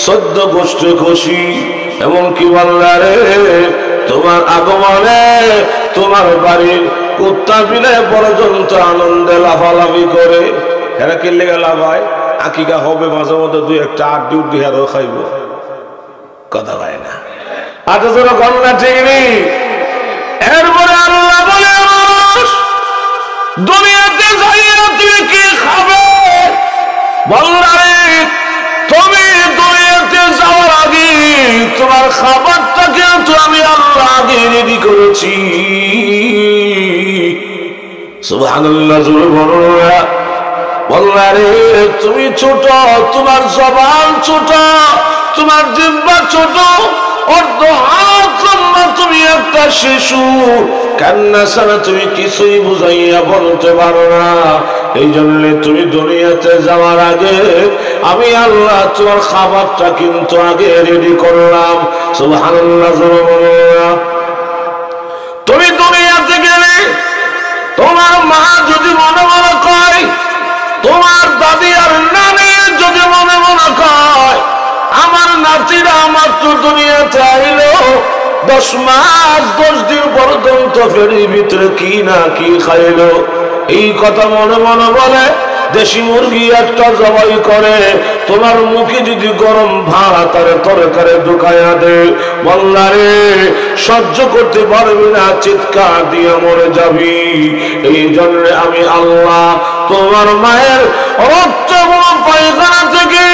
14 গোষ্ঠী খুশি। এমনকি বললা রে, তোমার আগমনে তোমার বাড়ির কুত্তা বিলে পর্যন্ত আনন্দে লাফালাফি করে। এরা কিনলে লাভ হয়, আকিকা হবে মাঝে মধ্যে 2-1টা আড্ডি উড্ডি হেরো খাইব। কথা হয় না, আচ্ছা তোর কন্যা ঠিক নেই। এরপরে আল্লাহ বলে, মানুষ দুনিয়াতে যাইয়া তুমি কি খাবে? বললা রে, তুমি দুনিয়াতে যাওয়ার আগে তোমার খাবারটা কিন্তু আমি আল্লাহ আগে রেডি করেছি। সুবহানাল্লাহ, জোরে বলরা। বললা রে, তুমি ছোট, তোমার জবান ছোট, তোমার জিহ্বা ছোট, অর্ধ হাত লম্বা তুমি একটা শিশু, কান্না ছাড়া তুমি কিছুই বুঝাইয়া বলতে পারো না। এই জন্য তুমি দুনিয়াতে যাওয়ার আগে আমি আল্লাহ তোমার খাবারটা কিন্তু আগে রেডি করলাম। সুবহানাল্লাহ, তুমি দুনিয়াতে গেলে তোমার মা যদি মনে মনে কয়, তোমার দাদি আর নানি যদি মনে মনে কয়, আমার নাতিরা মাত্র দুনিয়াতে আইলো 10 মাস 10 দিন পর্যন্ত ফেরির ভিতরে কি না কি খাইলো, এই কথা মনে মনে বলে, দেশি মুরগি একটা জবাই করে তোমার মুখে যদি গরম ভাত আর তরকারি ঢুকাইয়া দে, বললা রে, সহ্য করতে পারবি না, চিৎকার দিয়ে মরে যাবি। এই জন্য আমি আল্লাহ তোমার মায়ের রক্ত পায়খানা থেকে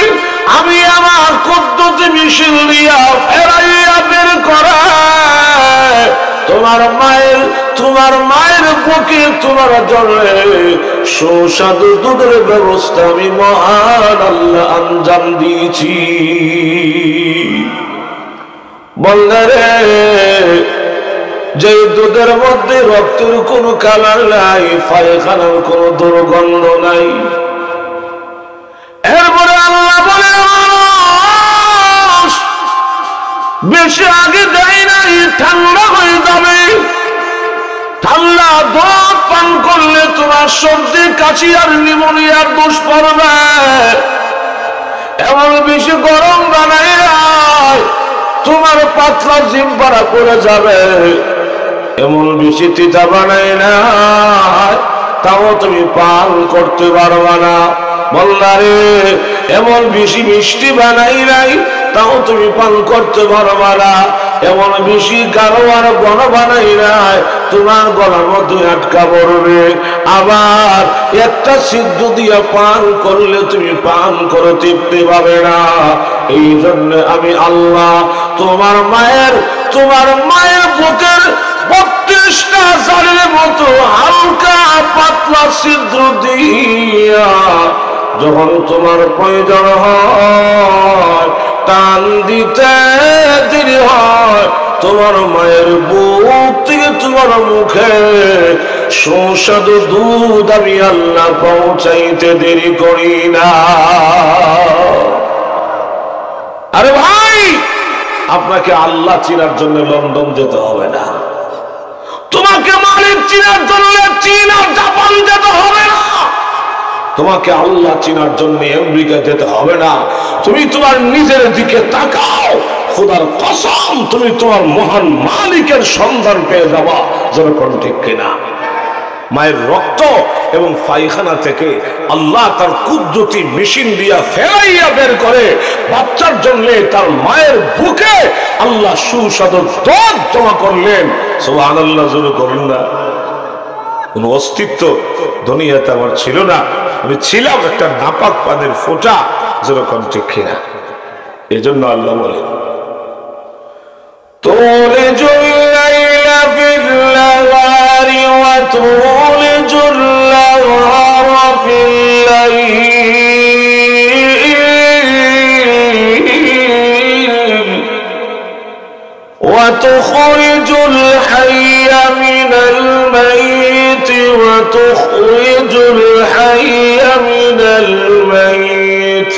আমি আমার কুদ্দুতে মিশিয়ে দিয়া ফেরাইয়া বের করা তোমার মায়ের বুকে তোমার জলে সুস্বাদু দুধের ব্যবস্থা আমি মহান আল্লাহ আঞ্জাম দিয়েছি। বললে রে, যে দুধের মধ্যে রক্তের কোনো কালার নাই, পায়খানার কোনো দুর্গন্ধ নাই। এরপরে আল্লাহ বলে, বেশি আগে দেয় নাই, ঠান্ডা হয়ে যাবে। ঠান্ডা দুধ পান করলে তোমার সর্দি, কাশি আর নিউমোনিয়ার দোষ পড়বে। এমন বেশি গরম বানাই তোমার পাতলা জিহ্বাটা পড়ে যাবে। এমন বেশি তিতা বানাই না, তাও তুমি পান করতে পারবা না। বললারে এমন বেশি মিষ্টি বানাই নাই তাও তুমি পান করতে পারবা না, এমন বেশি গাঢ় আর ঘন বানাই নাই তোমার গলার মধ্যে আটকা পড়বে, আবার একটা সিদ্ধ দিয়া পান করলে তুমি পান করে তৃপ্তি পাবে না। এই জন্য আমি আল্লাহ তোমার মায়ের বুকের 32টা চালের মতো হালকা পাতলা ছিদ্র দিয়া যখন তোমার প্রয়োজন হয় টান দিতে দেরি হয়, তোমার মায়ের বুক থেকে তোমার মুখে সুস্বাদু দুধ আমি আল্লাহ পৌঁছাইতে দেরি করি না। আরে ভাই, আপনাকে আল্লাহ চিনার জন্য লন্ডন যেতে হবে না, তোমাকে মালিক চিনার জন্য চীন আর জাপান যেতে হবে না, তোমাকে আল্লাহ চিনার জন্য আমেরিকা যেতে হবে না। তুমি তোমার নিজের দিকে তাকাও, খোদার কসম তুমি তোমার মহান মালিকের সন্ধান পেয়ে যাবা। যেরকম ঠিক কিনা? মায়ের রক্ত এবং পায়খানা থেকে আল্লাহ তার কুদরতি মেশিন দিয়া ফেলাইয়া বের করে বাচ্চার জন্য তার মায়ের বুকে আল্লাহ সুস্বাদু দুধ জমা করলেন। সুবহানাল্লাহ, জোরে করুন না। কোন অস্তিত্ব দুনিয়াতে আমার ছিল না, আমি ছিলাম একটা নাপাক পানির ফোঁটা। যেরকম ঠিক কিনা? এই জন্য আল্লাহ বলেন তুলিজুল লাইলা ফিল নাহারি ওয়া তুলিজুল নাহারা ফিল লাইল ওয়া তুখরিজুল হাইয়া মিনাল মাইতি ওয়া তুখরিজুল হাইয়া মিনাল মাইত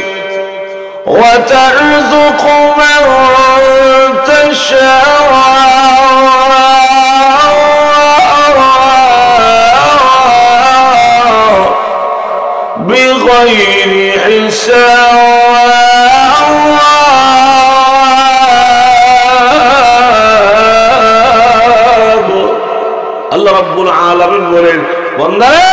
وترزق من تشاء بغير حساب। আল্লাহ রাব্বুল আলামিন বলেন, বান্দারে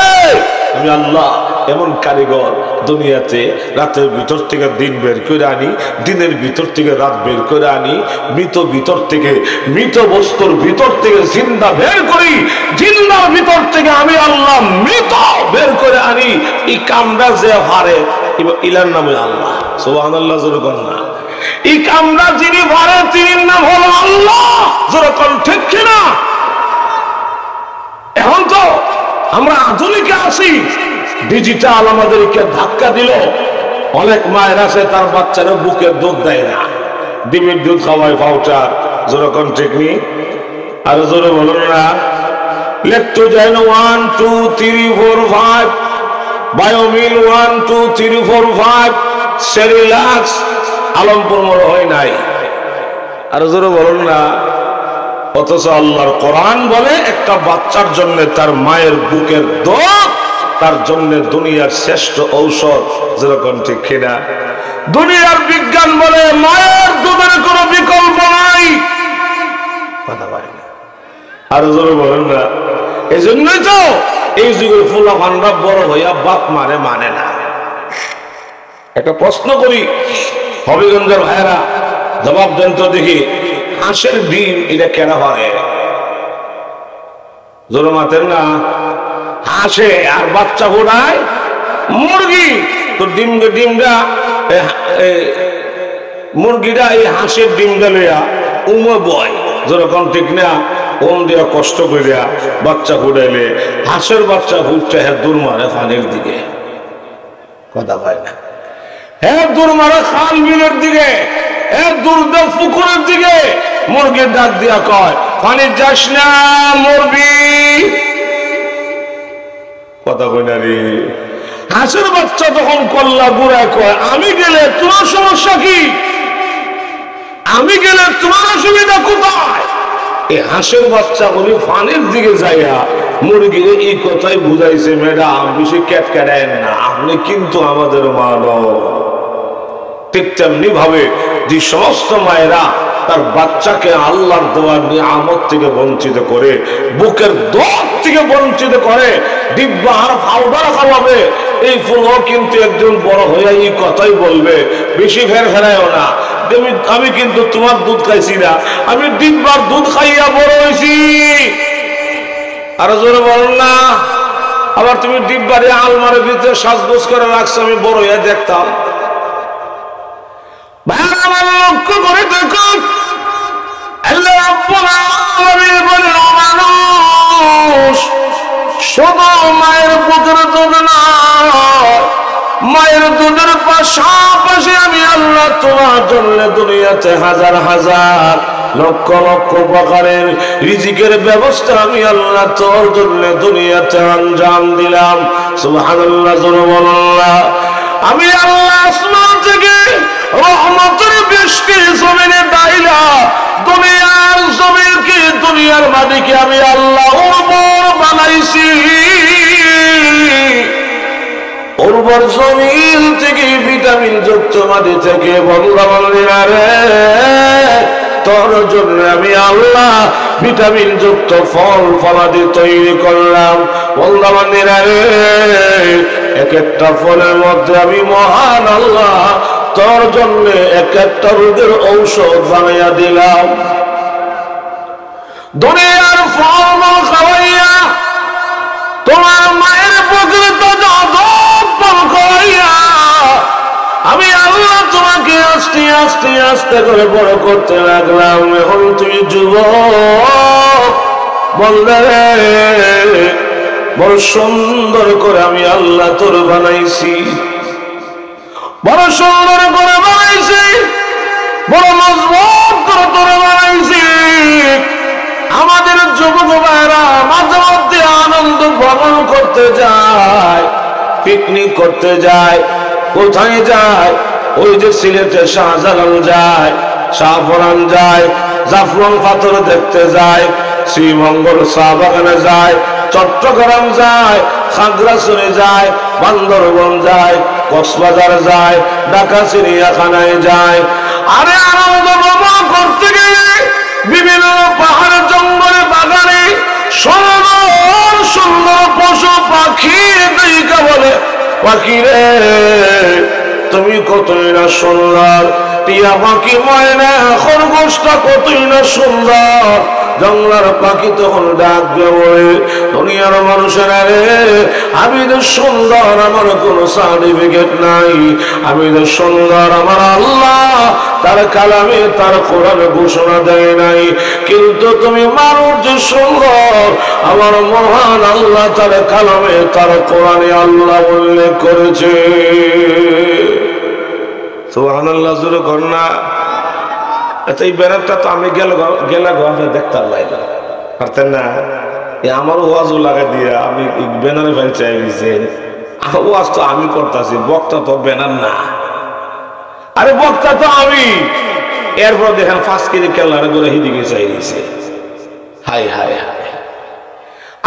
আমি আল্লাহ এমন কারিগর, দুনিয়াতে রাতের ভিতর থেকে দিন বের করে আনি, দিনের ভিতর থেকে রাত বের করে আনি, মৃত ভিতর থেকে মৃত বস্তুর ভিতর থেকে জিন্দা বের করি, জিন্দার ভিতর থেকে আমি আল্লাহ মৃত বের করে আনি। এই কামরা যে পারে ইলার নামে আল্লাহ। সুবহানাল্লাহ, জোরে বলেন না। এই কামরা যিনি পারে তিনি নাম হলো আল্লাহ। জোরে কোন ঠিক কিনা? এখন তো আমরা আধুনিকে আসি, ডিজিটাল আমাদেরকে ধাক্কা দিল। অনেক মায়ের আছে তার বাচ্চারা বুকের দুধ দেয় না, ডিমের দুধ খাওয়ায় পাউডার। যেরকম ঠিক নেই? আর জোরে বলুন না। লেকটোজেন 1 2 3 4 5, বায়োমিল 1 2 3 4 5, সেরিলাক্স আলমপুর মনে হয় নাই। আর জোরে বলুন না। অথচ আল্লাহর কোরআন বলে একটা বাচ্চার জন্য তার মায়ের বুকের দুধ তার জন্য দুনিয়ার শ্রেষ্ঠ ঔষধ। যেরকম ঠিক কিনা? দুনিয়ার বিজ্ঞান বলে মায়ের দুধের কোনো বিকল্প নাই। কথা বলে না। আর জোরে বলেন না। এই জন্যই তো এই যুগের ফুলা ভান্ডা বড় হইয়া বাপ মানে না। একটা প্রশ্ন করি, হবিগঞ্জের ভাইয়েরা জবাব দেন তো দেখি। হাঁসের ডিম এটা কেনা হয়? জোরে মাতেন না। হাসে আর বাচ্চা ফোটায় মুরগি, তো ডিমটা মুরগিটা এই হাঁসের ডিমটা লইয়া উমে বয়। যেরকম ঠিক না? ওম দিয়া কষ্ট করিয়া বাচ্চা ফুটাইলে হাঁসের বাচ্চা ফুটছে হ্যাঁ দূর মারে পানির দিকে। কথা হয় না। হ্যাঁ দূর মারে খাল বিলের দিকে, হ্যাঁ দূর দেব পুকুরের দিকে। মুরগির ডাক দিয়া কয় পানি যাস না মরবি। কথা কই না রে। হাঁসের বাচ্চা তখন কল্লা গুড়ায় কয় আমি গেলে তোমার সমস্যা কি? আমি গেলে তোমার অসুবিধা কোথায়? এই হাঁসের বাচ্চা বলি পানির দিকে যাইয়া মুরগির এই কথাই বুঝাইছে, ম্যাডাম বেশি ক্যাটক্যাটায় না, আপনি কিন্তু আমাদের মানব। ঠিক তেমনি ভাবে যে সমস্ত মায়েরা তার বাচ্চাকে আল্লাহর দেওয়া নিয়ামত থেকে বঞ্চিত করে, বুকের দুধ থেকে বঞ্চিত করে, ডিব্বা আর পাউডার খাওয়াবে, এই ফুলও কিন্তু একজন বড় হয়ে এই কথাই বলবে, বেশি ফেরায়ও না, আমি কিন্তু তোমার দুধ খাইছি না, আমি ডিব্বার দুধ খাইয়া বড় হয়েছি। আরো জোরে বলেন না। আবার তুমি ডিব্বারে আলমারির ভিতরে সাজগোজ করে রাখছো, আমি বড় হয়ে দেখতাম। লক্ষ্য করে দেখুন, আল্লাহ রাব্বুল আলামিন বলেন, মানুষ শুধু মায়ের বুকের দুধ না, মায়ের দুধের পাশাপাশি আমি আল্লাহ তোমার জন্য দুনিয়াতে হাজার হাজার লক্ষ লক্ষ প্রকারের রিজিকের ব্যবস্থা আমি আল্লাহ তোর জন্য দুনিয়াতে আঞ্জাম দিলাম। সুবহানাল্লাহ, জোরে বলেন না। আমি আল্লাহ আসমান থেকে রহমতের বৃষ্টি জমিনে ডাইলা দুনিয়ার জমিনকে, দুনিয়ার মাটিকে আমি আল্লাহ উর্বর বানাইছি। উর্বর জমিন থেকে, ভিটামিন যুক্ত মাটি থেকে বন্ধা বন্ধীরা রে, তোর জন্য আমি আল্লাহ ভিটামিন যুক্ত ফল ফলাদি তৈরি করলাম। বন্ধা বন্ধীরা রে, এক একটা ফলের মধ্যে আমি মহান আল্লাহ তোর জন্য এক একটা রোগের ঔষধ বানাইয়া দিলাম। দুনিয়ার ফল খাওয়াইয়া তোমার মায়ের বুকের ফল খাওয়াইয়া আমি আল্লাহ তোমাকে আস্তে আস্তে আস্তে করে বড় করতে লাগলাম। এখন তুই যুবক, বললে বড় সুন্দর করে আমি আল্লাহ তোর বানাইছি, বড় সুন্দর করে বানাইছি, বড় মজবুত করে তোর বানাইছি। আমাদের যুবক ভাইরা মাঝে মধ্যে আনন্দ ভ্রমণ করতে যায়, পিকনিক করতে যায়। কোথায় যায়? ওই যে সিলেটে শাহজালাল যায়, শাহপরান যায়, জাফলং পাথর দেখতে যায়, শ্রীমঙ্গল চা বাগানে যায়, চট্টগ্রাম যায়, খাগড়াছড়ি যায়, বান্দরবন যায়, কক্সবাজার যায়, ঢাকা চিড়িয়াখানায় যায়। আরে আনন্দ ভ্রমণ করতে গেলে বিভিন্ন পাহাড় জঙ্গলে বাগানে সুন্দর সুন্দর পশু পাখি দেখা বলে, পাখি রে তুমি কতই না সুন্দর, টিয়া পাখি, ময়না, খরগোশটা কতই না সুন্দর। জঙ্গলার পাখি তখন ডাক দিয়ে বলে, দুনিয়ার মানুষেরা রে, আমি তো সুন্দর, আমার কোনো সার্টিফিকেট নাই, আমি তো সুন্দর, আমার আল্লাহ তার কালামে তার কোরআনে ঘোষণা দেয় নাই, কিন্তু তুমি মানুষ যে সুন্দর, আমার মহান আল্লাহ তার কালামে তার কোরআনে আল্লাহ উল্লেখ করেছে। সুবহানাল্লাহ, জোরে কর না। এই ব্যানারটা তো আমি গেলে দেখতাম পারতেন না, আমার ওয়াজও লাগা দিয়ে আমি ব্যানারে ফেল চাই দিয়েছেন। ওয়াজ তো আমি করতেছি, বক্তা তো ব্যানার না। আরে বক্তা তো আমি। এরপর দেখেন 5 কেজি কেল্লারে করে হিদিকে চাই দিয়েছে। হাই হাই হাই,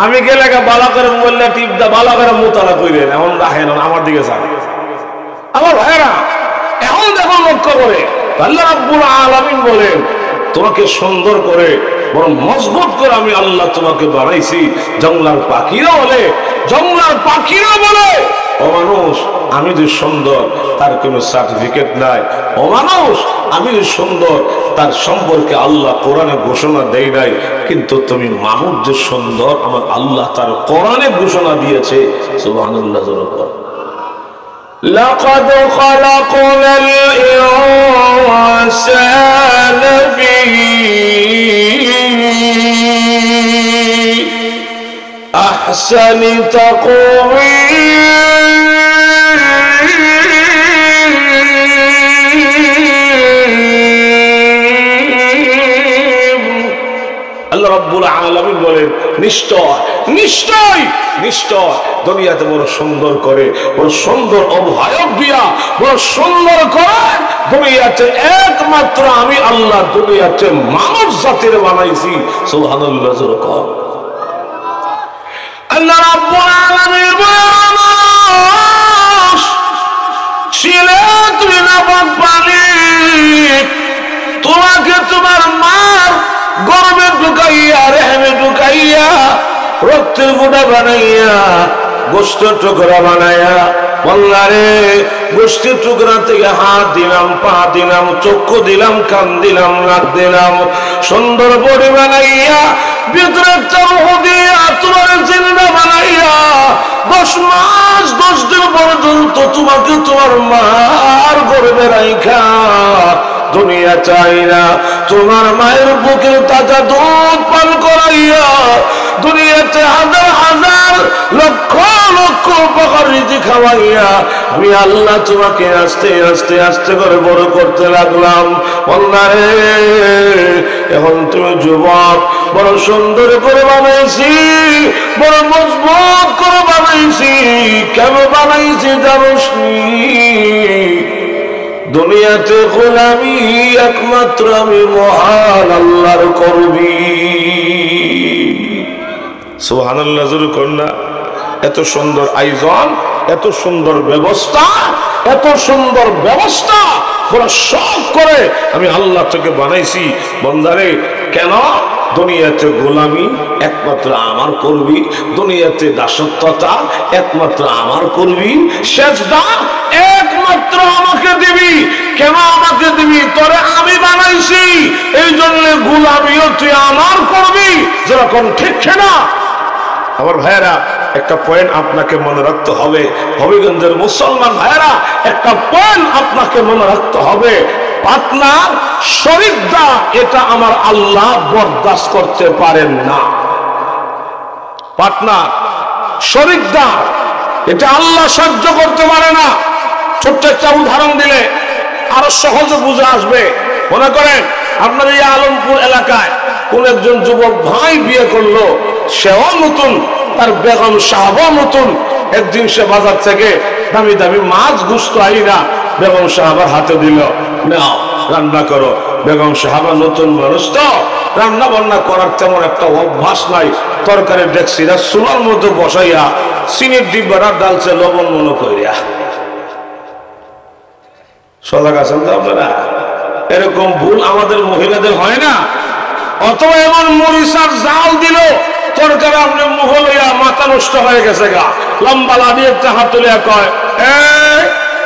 আমি গেলে বালা করে মোবাইলটা টিপ দা, বালা করে মোতালা করেন, এমন রাখেন আমার দিকে চান। আমার ভাইরা এখন দেখুন, লক্ষ্য করে আল্লাহ রাব্বুল আলামিন বলেন, তোমাকে সুন্দর করে বড় মজবুত করে আমি আল্লাহ তোমাকে বানাইছি। জঙ্গলার পাখিরা বলে, ও মানুষ আমি যে সুন্দর তার কোনো সার্টিফিকেট নাই, ও মানুষ আমি যে সুন্দর তার সম্পর্কে আল্লাহ কোরআনে ঘোষণা দেয় নাই, কিন্তু তুমি মানুষ যে সুন্দর আমার আল্লাহ তার কোরআনে ঘোষণা দিয়েছে। সুবহানাল্লাহ, জোরে বল। لقد خلقنا الإنسان في أحسن تقويم। আল্লাহ রাব্বুল আলামিন বলেন, নিশ্চয় নিশ্চয় নিশ্চয় দুনিয়াতে বড় সুন্দর করে, বড় সুন্দর অভয়ক দিয়া বড় সুন্দর করে দুনিয়াতে একমাত্র আমি আল্লাহ দুনিয়াতে মানব জাতির বানাইছি। সুবহানাল্লাহ, জোরে কর। আল্লাহ রাব্বুল আলামিন বলেন, ছিলে তুই না বাবা রক্তের গুঁড়া বানাইয়া গোস্তের টুকরা বানাইয়া বললারে গোস্তের টুকরা থেকে হাত দিলাম, পা দিলাম, চক্ষু দিলাম, কান দিলাম, নাক দিলাম, সুন্দর বডি বানাইয়া ভিতরে একটা রূহ দিয়া তোমার জিন্দা বানাইয়া 10 মাস 10 দিন পর্যন্ত তোমাকে তোমার মার গর্ভে রাইখা দুনিয়া চাই না, তোমার মায়ের বুকে তাজা দুধ পান করাইয়া দুনিয়াতে হাজার হাজার লক্ষ লক্ষ উপকার রিজিক খাওয়াইয়া আমি আল্লাহ তোমাকে আস্তে আস্তে আস্তে করে বড় করতে লাগলাম। আল্লাহরে এখন তুমি যুবক, বড় সুন্দর করে বানাইছি, বড় মজবুত করে বানাইছি। কেন বানাইছি জানোসনি? দুনিয়াতে গোলামি একমাত্র আমি মহান আল্লাহর করবি। সুবহানাল্লাহ জোরে কন্যা। এত সুন্দর আয়োজন, এত সুন্দর ব্যবস্থা, এত সুন্দর ব্যবস্থা পুরো সব করে আমি আল্লাহ থেকে বানাইছি। বন্দারে কেন? দুনিয়াতে গোলামি একমাত্র আমার করবি, দুনিয়াতে দাসত্বতা একমাত্র আমার করবি, সেজদা একমাত্র আমাকে দিবি। কেন আমাকে দিবি? তোরে আমি বানাইছি, এই জন্য গোলামিও তুই আমার করবি। যেরকম ঠিক না আমার ভাইয়েরা, একটা পয়েন্ট আপনাকে মনে রাখতে হবে। হবিগঞ্জের মুসলমান ভাইয়েরা, একটা পয়েন্ট আপনাকে মনে রাখতে হবে। পার্টনার শরীকদা এটা আমার আল্লাহ বরদাস্ত করতে পারেন না। পার্টনার শরীকদা এটা আল্লাহ সহ্য করতে পারে না। ছোট্ট একটা উদাহরণ দিলে আরো সহজে বুঝে আসবে। মনে করেন আপনার এই আলমপুর এলাকায় কোন একজন যুবক ভাই বিয়ে করলো, সেও নতুন, তার বেগম সাহাবও নতুন। একদিন সে বাজার থেকে দামি দামি মাছ গুস্ত আইনা বেগম সাহাবার হাতে দিল, নাও রান্না করো। বেগম সাহাবা নতুন মানুষ তো রান্না বান্না করার তেমন একটা অভ্যাস নাই। তরকারি ডেকসিরা চুলার মধ্যে বসাইয়া চিনির ডিব্বাটা ডালছে লবণ মনে করিয়া। সজাগ আছেন তো আপনারা? এরকম ভুল আমাদের মহিলাদের হয় না? অথবা এমন মরিচার জাল দিল তরকারি আপনি মুখ লইয়া মাথা নষ্ট হয়ে গেছে গা, লম্বা লাঠি একটা হাত তুলিয়া কয়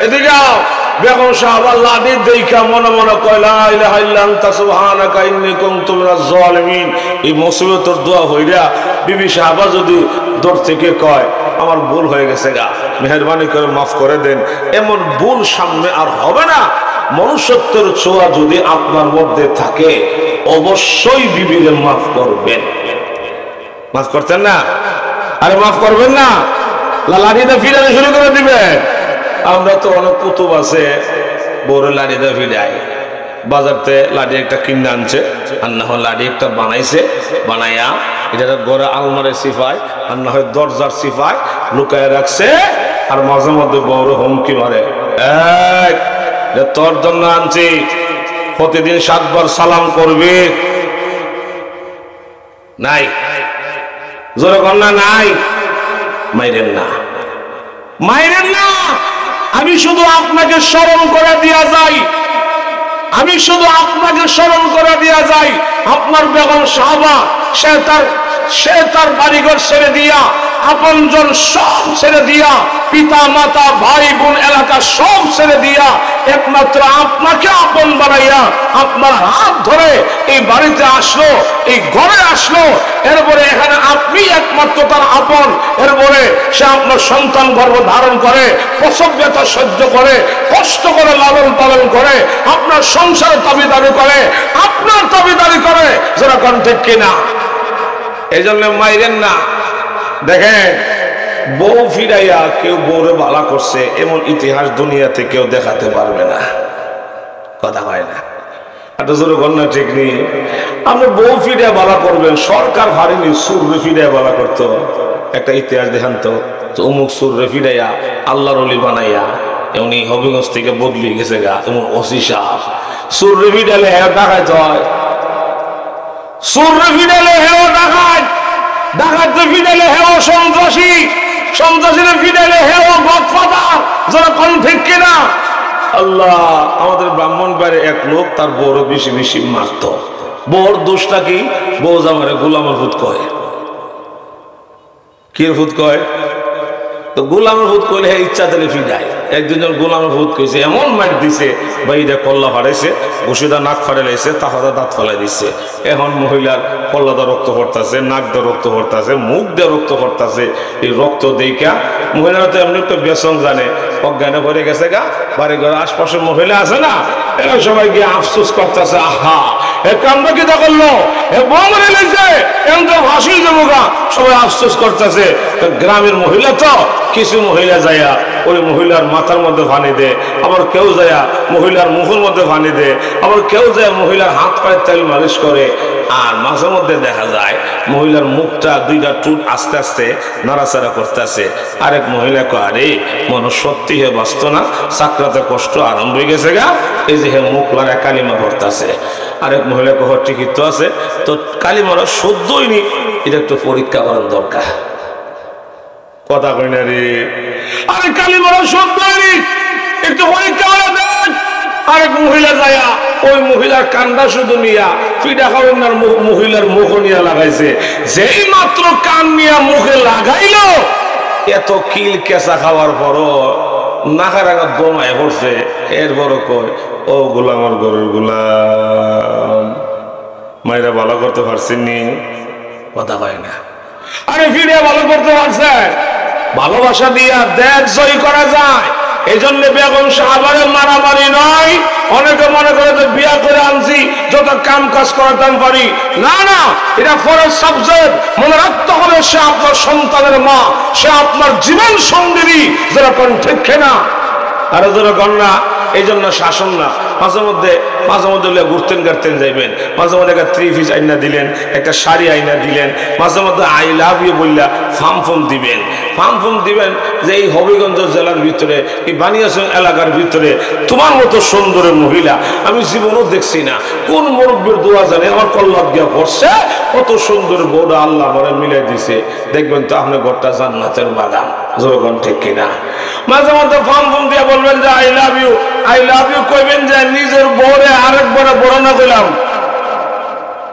এদিকে আও। বেগম সাহাবা লাঠি দেখা মনে মনে কয় লা ইলাহা ইল্লা আনতা সুবহানাকা ইন্নী কুনতু মিনাজ জালিমিন। এই মুসিবতের দোয়া হইরা বিবি সাহাবা যদি দূর থেকে কয় আমার ভুল হয়ে গেছে গা, মেহেরবানি করে মাফ করে দেন, এমন ভুল সামনে আর হবে না। মনুষ্যত্বের ছোঁয়া যদি আপনার মধ্যে থাকে অবশ্যই বিবিকে মাফ করবেন। মাফ করতেন না? আরে মাফ করবেন না? লাঠিটা ফিরানো শুরু করে দিবেন। আমরা তো অনেক কুতুব আছে বড় লাঠিটা ফিরাই, বাজারতে লাঠি একটা কিনে আনছে, আর না হয় লাঠি একটা বানাইছে, বানাইয়া এটা গড়ে আলমারে সিফায়, আর না হয় দরজার সিফায় লুকায় রাখছে। আর মাঝে মধ্যে বড় হুমকি মারে, তোর জন্য আনছি, প্রতিদিন 7 বার সালাম করবি। নাই জোরে কন্যা নাই? মাইরেন না, মাইরেন না। আমি শুধু আপনাকে স্মরণ করে দিয়া যাই, আমি শুধু আপনাকে স্মরণ করে দিয়া যাই। আপনার বেগম সাহাবা সে তার বাড়িঘর ছেড়ে দিয়া, আপনজন সব ছেড়ে দিয়া, পিতা মাতা ভাই বোন এলাকা সব ছেড়ে দিয়া একমাত্র আপনাকে আপন বানাইয়া আপনার হাত ধরে এই বাড়িতে আসলো, এই ঘরে আসলো। এরপরে এখানে আপনি একমাত্র তার আপন। এরপরে সে আপনার সন্তান গর্ভ ধারণ করে, প্রসব ব্যথা সহ্য করে, কষ্ট করে লালন পালন করে, আপনার সংসার দাবিদারি করে, আপনার দাবিদারি করে। যারা কোন ঠিক কিনা? এই জন্য মাইরেন না। দেখেন বউ ফিরাইয়া কেউ বউরে ভালা করছে এমন ইতিহাস দুনিয়াতে কেউ দেখাতে পারবে না। কথা হয় না? এত জোরে গন্যা ঠিক নেই। আপনি বউ ফিরিয়া ভালা করবেন, সরকার ভারিনি সুররে ফিরাইয়া ভালা করতো। একটা ইতিহাস দেখান তো, অমুক সুররে ফিরাইয়া আল্লাহর ওলি বানাইয়া এমনি হবিগঞ্জ থেকে বদলি গেছে গা, এমন ওসি সাহেব। সুররে ফিরাইলে হ্যাঁ ডাকাইতে হয়, সুররে ফিরাইলে হ্যাঁ ডাকায়, ডাকাইতে ফিরাইলে হ্যাঁ সন্ত্রাসী, সন্ত্রাসীরা ফিরাইলে হ্যাঁ গডফাদার। যারা কোন ঠিক কিনা? আল্লাহ আমাদের ব্রাহ্মণ বাড়ির এক লোক তার বড় বেশি বেশি মারত। বউর দোষটা কি? বউ জামারে গোলামের ভূত কয়। কি ভূত কয়? তো গোলামের ভূত কইলে হ্যাঁ ইচ্ছা দিলে ফিডায়। একদিন গোলামের ভূত কইছে, এমন মার দিছে ভাই এটা কল্লা ফাড়াইছে, ঘুষিদা নাক ফাড়ে লাইছে, তাহাদা দাঁত ফেলাই দিচ্ছে। এখন মহিলার কল্লাদা রক্ত পড়তেছে, নাক দিয়ে রক্ত পড়তেছে, মুখ দিয়ে রক্ত পড়তেছে। এই রক্ত দেখা মহিলারা তো এমনি একটু বেসন জানে, অজ্ঞানে ভরে গেছে গা। বাড়ি ঘরে আশপাশের মহিলা আছে না, এরা সবাই গিয়ে আফসোস করতেছে, আহা এ কামটা কিটা করলো, এ বমরে লেগেছে, এমন তো ভাসিয়ে যাবো গা। সবাই আফসোস করতেছে। গ্রামের মহিলা তো, কিছু মহিলা যাইয়া ওই মহিলার মাথার মধ্যে পানি দে, আবার কেউ যাইয়া মহিলার মুখের মধ্যে পানি দে, আবার কেউ যায় মহিলার হাত পায়ের তেল মালিশ করে। আর মাঝে মধ্যে দেখা যায় মহিলার মুখটা দুইটা টুট আস্তে আস্তে নাড়াচাড়া করতেছে। আরেক মহিলা কয়, আরে মনে সত্যি হে বাঁচত না, চাকরাতে কষ্ট আরম্ভ হয়ে গেছে গা, এই যে হে মুখ লাগা কালিমা পড়তেছে। আরেক মহিলা কহ ঠিকই তো আছে, তো কালিমারা শুদ্ধই নি, এটা একটু পরীক্ষা করার দরকার। কথা কই না রে, আরে কালিমারা শুদ্ধই নি, একটু পরীক্ষা করে দেন। আরেক মহিলা যায়া ওই মহিলার কান্ডা শুধু নিয়া ফিডা খাওয়ার মহিলার মুখ নিয়ে লাগাইছে। যেই মাত্র কান নিয়া মুখে লাগাইলো, এত কিল কেঁচা খাওয়ার পরও নাকার আগত বোমায় পড়ছে। এরপরও কয়, ও গোলামের ঘরের গোলাম, মায়েরা ভালো করতে পারছেননি? কথা হয় না। আরে ফিরে ভালো করতে পারছে, ভালোবাসা দিয়া দেশ জয়ী করা যায়। এই জন্য বেগম সাহাবারের মারামারি নয়। অনেকে মনে করে যে বিয়া করে আনছি যত কাম কাজ করাতাম পারি, না না, এটা ফরজ সাবজেক্ট। মনে রাখতে হবে সে আপনার সন্তানের মা, সে আপনার জীবন সঙ্গিনী। যারা কোন ঠিক না আরো যারা গণনা, এই জন্য শাসন না। মাঝে মধ্যে ঘুরতেন গাড়তেন যাইবেন, মাঝে মধ্যে একটা 3 পিস আইনা দিলেন, একটা শাড়ি আইনা দিলেন, মাঝে মধ্যে আই লাভ ইউ বললা ফার্ম দিবেন যে এই হবিগঞ্জ জেলার ভিতরে, এই বানিয়াচং এলাকার ভিতরে তোমার মতো সুন্দরের মহিলা আমি জীবনও দেখছি না। কোন মুরব্বীর দোয়া জানে আমার কল্লাদ গিয়া পড়ছে, কত সুন্দর বউটা আল্লাহ আমারে মিলাই দিছে। দেখবেন তো আপনার ঘরটা জান্নাতের বাগান। জোরগণ ঠিক কিনা? মাঝে মধ্যে ফার্ম দিয়ে বলবেন যে আই লাভ ইউ কইবেন যে নিজের বউরে আরেকবারে বড় না দিলাম।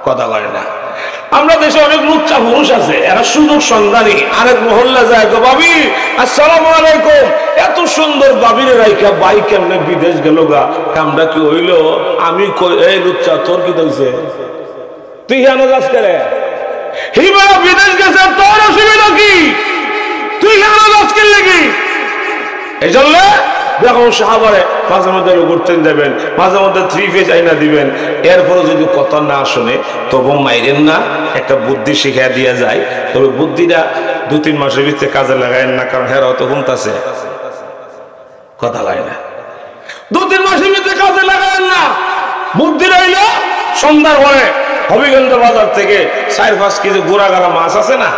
কথা বলে না। আমরা দেশে অনেক লুচ্চা পুরুষ আছে, এরা সুযোগ সন্ধানী। আরেক মহল্লা যায়, গো ভাবি আসসালামু আলাইকুম, এত সুন্দর বাবিরে রাইখা বাই কেমনে বিদেশ গেল গা, কামটা কি হইল? আমি কই, এই লুচ্চা তোর কি দইছে? তুই কেন যাস করে? হিবারা বিদেশ গেছে, তোর অসুবিধা কি? তুই কেন যাস কে লাগি? এই জন্য বেগম সাহাবারে মাঝে মধ্যে ঘুরতেন যাবেন, মাঝে মধ্যে 3 পিস আইনা দিবেন। এরপরে যদি কথা না শুনে তবু মাইরেন না, একটা বুদ্ধি শিখিয়ে দিয়া যায়। তবে বুদ্ধিটা 2-3 মাসের ভিতরে কাজে লাগায়েন না, কারণ হেরাও তো ঘুমতাছে। কথা লাগে না, 2-3 মাসের ভিতরে কাজে লাগায়েন না। বুদ্ধি রইল সন্ধ্যার পরে হবিগঞ্জ বাজার থেকে 4-5 কেজি গোড়াগাড়া মাছ আছে না,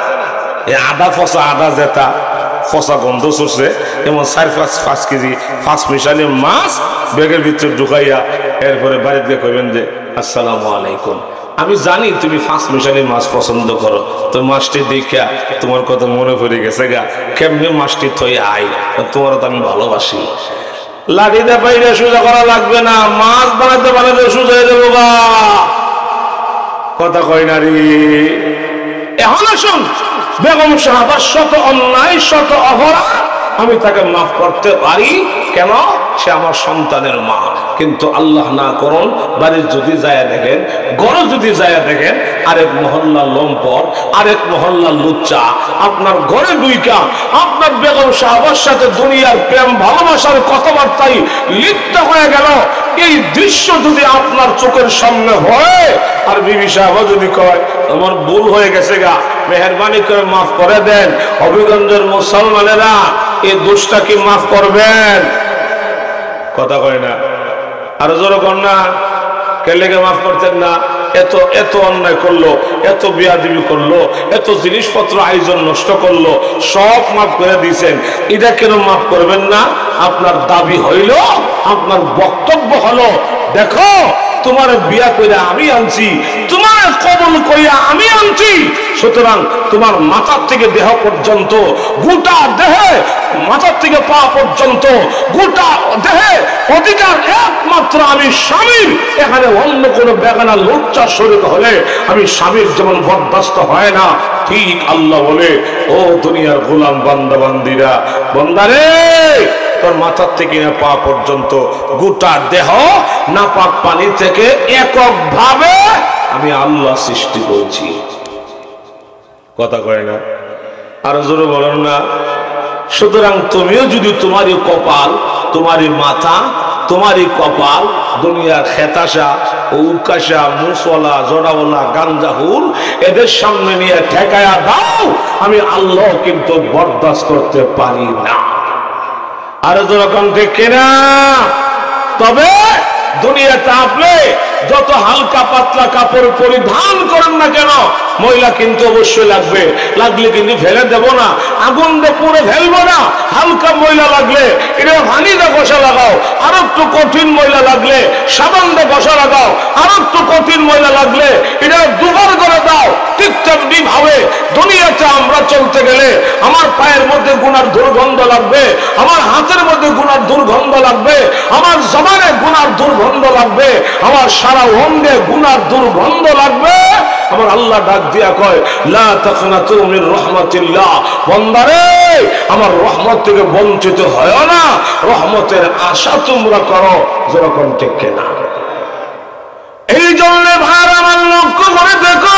এই আদা ফসা, আদা জেতা ফসা গন্ধ চড়ছে, এমন 4-5 কেজি 5 মিশালি মাছ ব্যাগের ভিতরে ঢুকাইয়া এরপরে বাড়িতে কইবেন যে আসসালামু আলাইকুম, আমি জানি তুমি 5 মিশালি মাছ পছন্দ করো, তো মাছটি দেখা তোমার কথা মনে পড়ে গেছে গা, কেমনি মাছটি থই আই, তোমার তো আমি ভালোবাসি। লাঠিতে পাইলে সোজা করা লাগবে না, মাছ বানাতে সোজা হয়ে যাবো গা। কথা কয় নারী। এখন আসুন, বেগম সাহাবার শত অন্যায়, শত অপরাধ আমি তাকে মাফ করতে পারি। কেন? সে আমার সন্তানের মা। কিন্তু আল্লাহ না করুন, বাড়ির যদি যায় দেখেন, ঘরে যদি যায় দেখেন আরেক মহল্লা লম্পট, আরেক মহল্লা লুচ্চা আপনার ঘরে ঢুইকা আপনার বেগম সাহাবার সাথে দুনিয়ার প্রেম ভালোবাসার কথাবার্তায় লিপ্ত হয়ে গেল, এই দৃশ্য যদি আপনার চোখের সামনে হয়, আর বিবি সাহেব যদি কয় আমার ভুল হয়ে গেছে গা, মেহরবানি করে মাফ করে দেন, হবিগঞ্জের মুসলমানেরা এই দোষটা কি মাফ করবেন? কথা কয় না, আরো জোরে কর না। কে লেগে মাফ করতেন না? এত অন্যায় করলো, এত বিয়াদবি করলো, এত জিনিসপত্র আয়োজন নষ্ট করলো, সব মাফ করে দিয়েছেন, এটা কেন মাফ করবেন না? আপনার দাবি হইল আপনার বক্তব্য হলো, দেখো তোমার বিয়া কইরা আমি আনছি, তোমার কবুল কইরা আমি আনছি, সুতরাং তোমার মাথার থেকে দেহ পর্যন্ত, গোটা দেহে, মাথার থেকে পা পর্যন্ত গোটা দেহে অধিকার একমাত্র আমি স্বামীর। এখানে অন্য কোনো বেগানা লোচ্চা শরীর হলে আমি স্বামীর যেমন বরদাস্ত হয় না, ঠিক আল্লাহ বলে, ও দুনিয়ার গোলাম বান্দা বান্দিরা, বান্দারে তোর মাথার থেকে পা পর্যন্ত গোটা দেহ নাপাক পানি থেকে এককভাবে আমি আল্লাহ সৃষ্টি করছি। কথা কয় না? আরো জোরে বলেন না? সুতরাং তুমিও যদি তোমারই কপাল, তোমারই মাথা, তোমারই কপাল দুনিয়ার খেতাসা, উকাশা, মুসওয়ালা, জড়াওয়ালা, গাঞ্জাহুল এদের সামনে নিয়ে ঠেকায়া দাও, আমি আল্লাহ কিন্তু বরদাস্ত করতে পারি না। আরো যেরকম দেখে না। তবে দুনিয়াতে আপনি যত হালকা পাতলা কাপড় পরিধান করেন না কেন, ময়লা কিন্তু অবশ্যই লাগবে, লাগলে কিন্তু ফেলে দেব না, আগুন দিয়ে পুরো ফেলবো না। হালকা ময়লা লাগলে এটা ভাঙি দিয়ে ঘষা লাগাও, আর একটু কঠিন ময়লা লাগলে সাবান দিয়ে ঘষা লাগাও, আর একটু কঠিন ময়লা লাগলে এটা দুবার করে দাও। ঠিক তেমনি ভাবে দুনিয়াতে আমরা চলতে গেলে আমার পায়ের মধ্যে গুনার দুর্গন্ধ লাগবে, আমার হাতের মধ্যে গুনার দুর্গন্ধ লাগবে, আমার জবানে গুনার দুর্গন্ধ লাগবে, আমার সারা অঙ্গে গুনার দুর্গন্ধ লাগবে। আমার আল্লাহ ডাক দিয়া কয়, লা তাকনাতু মির রাহমাতিল্লাহ, বান্দারে আমার রহমত থেকে বঞ্চিত হয় না, রহমতের আশা তোমরা করো। যেরকম ঠিক না। এই জন্য ভাই আমার লক্ষ্য করে দেখো,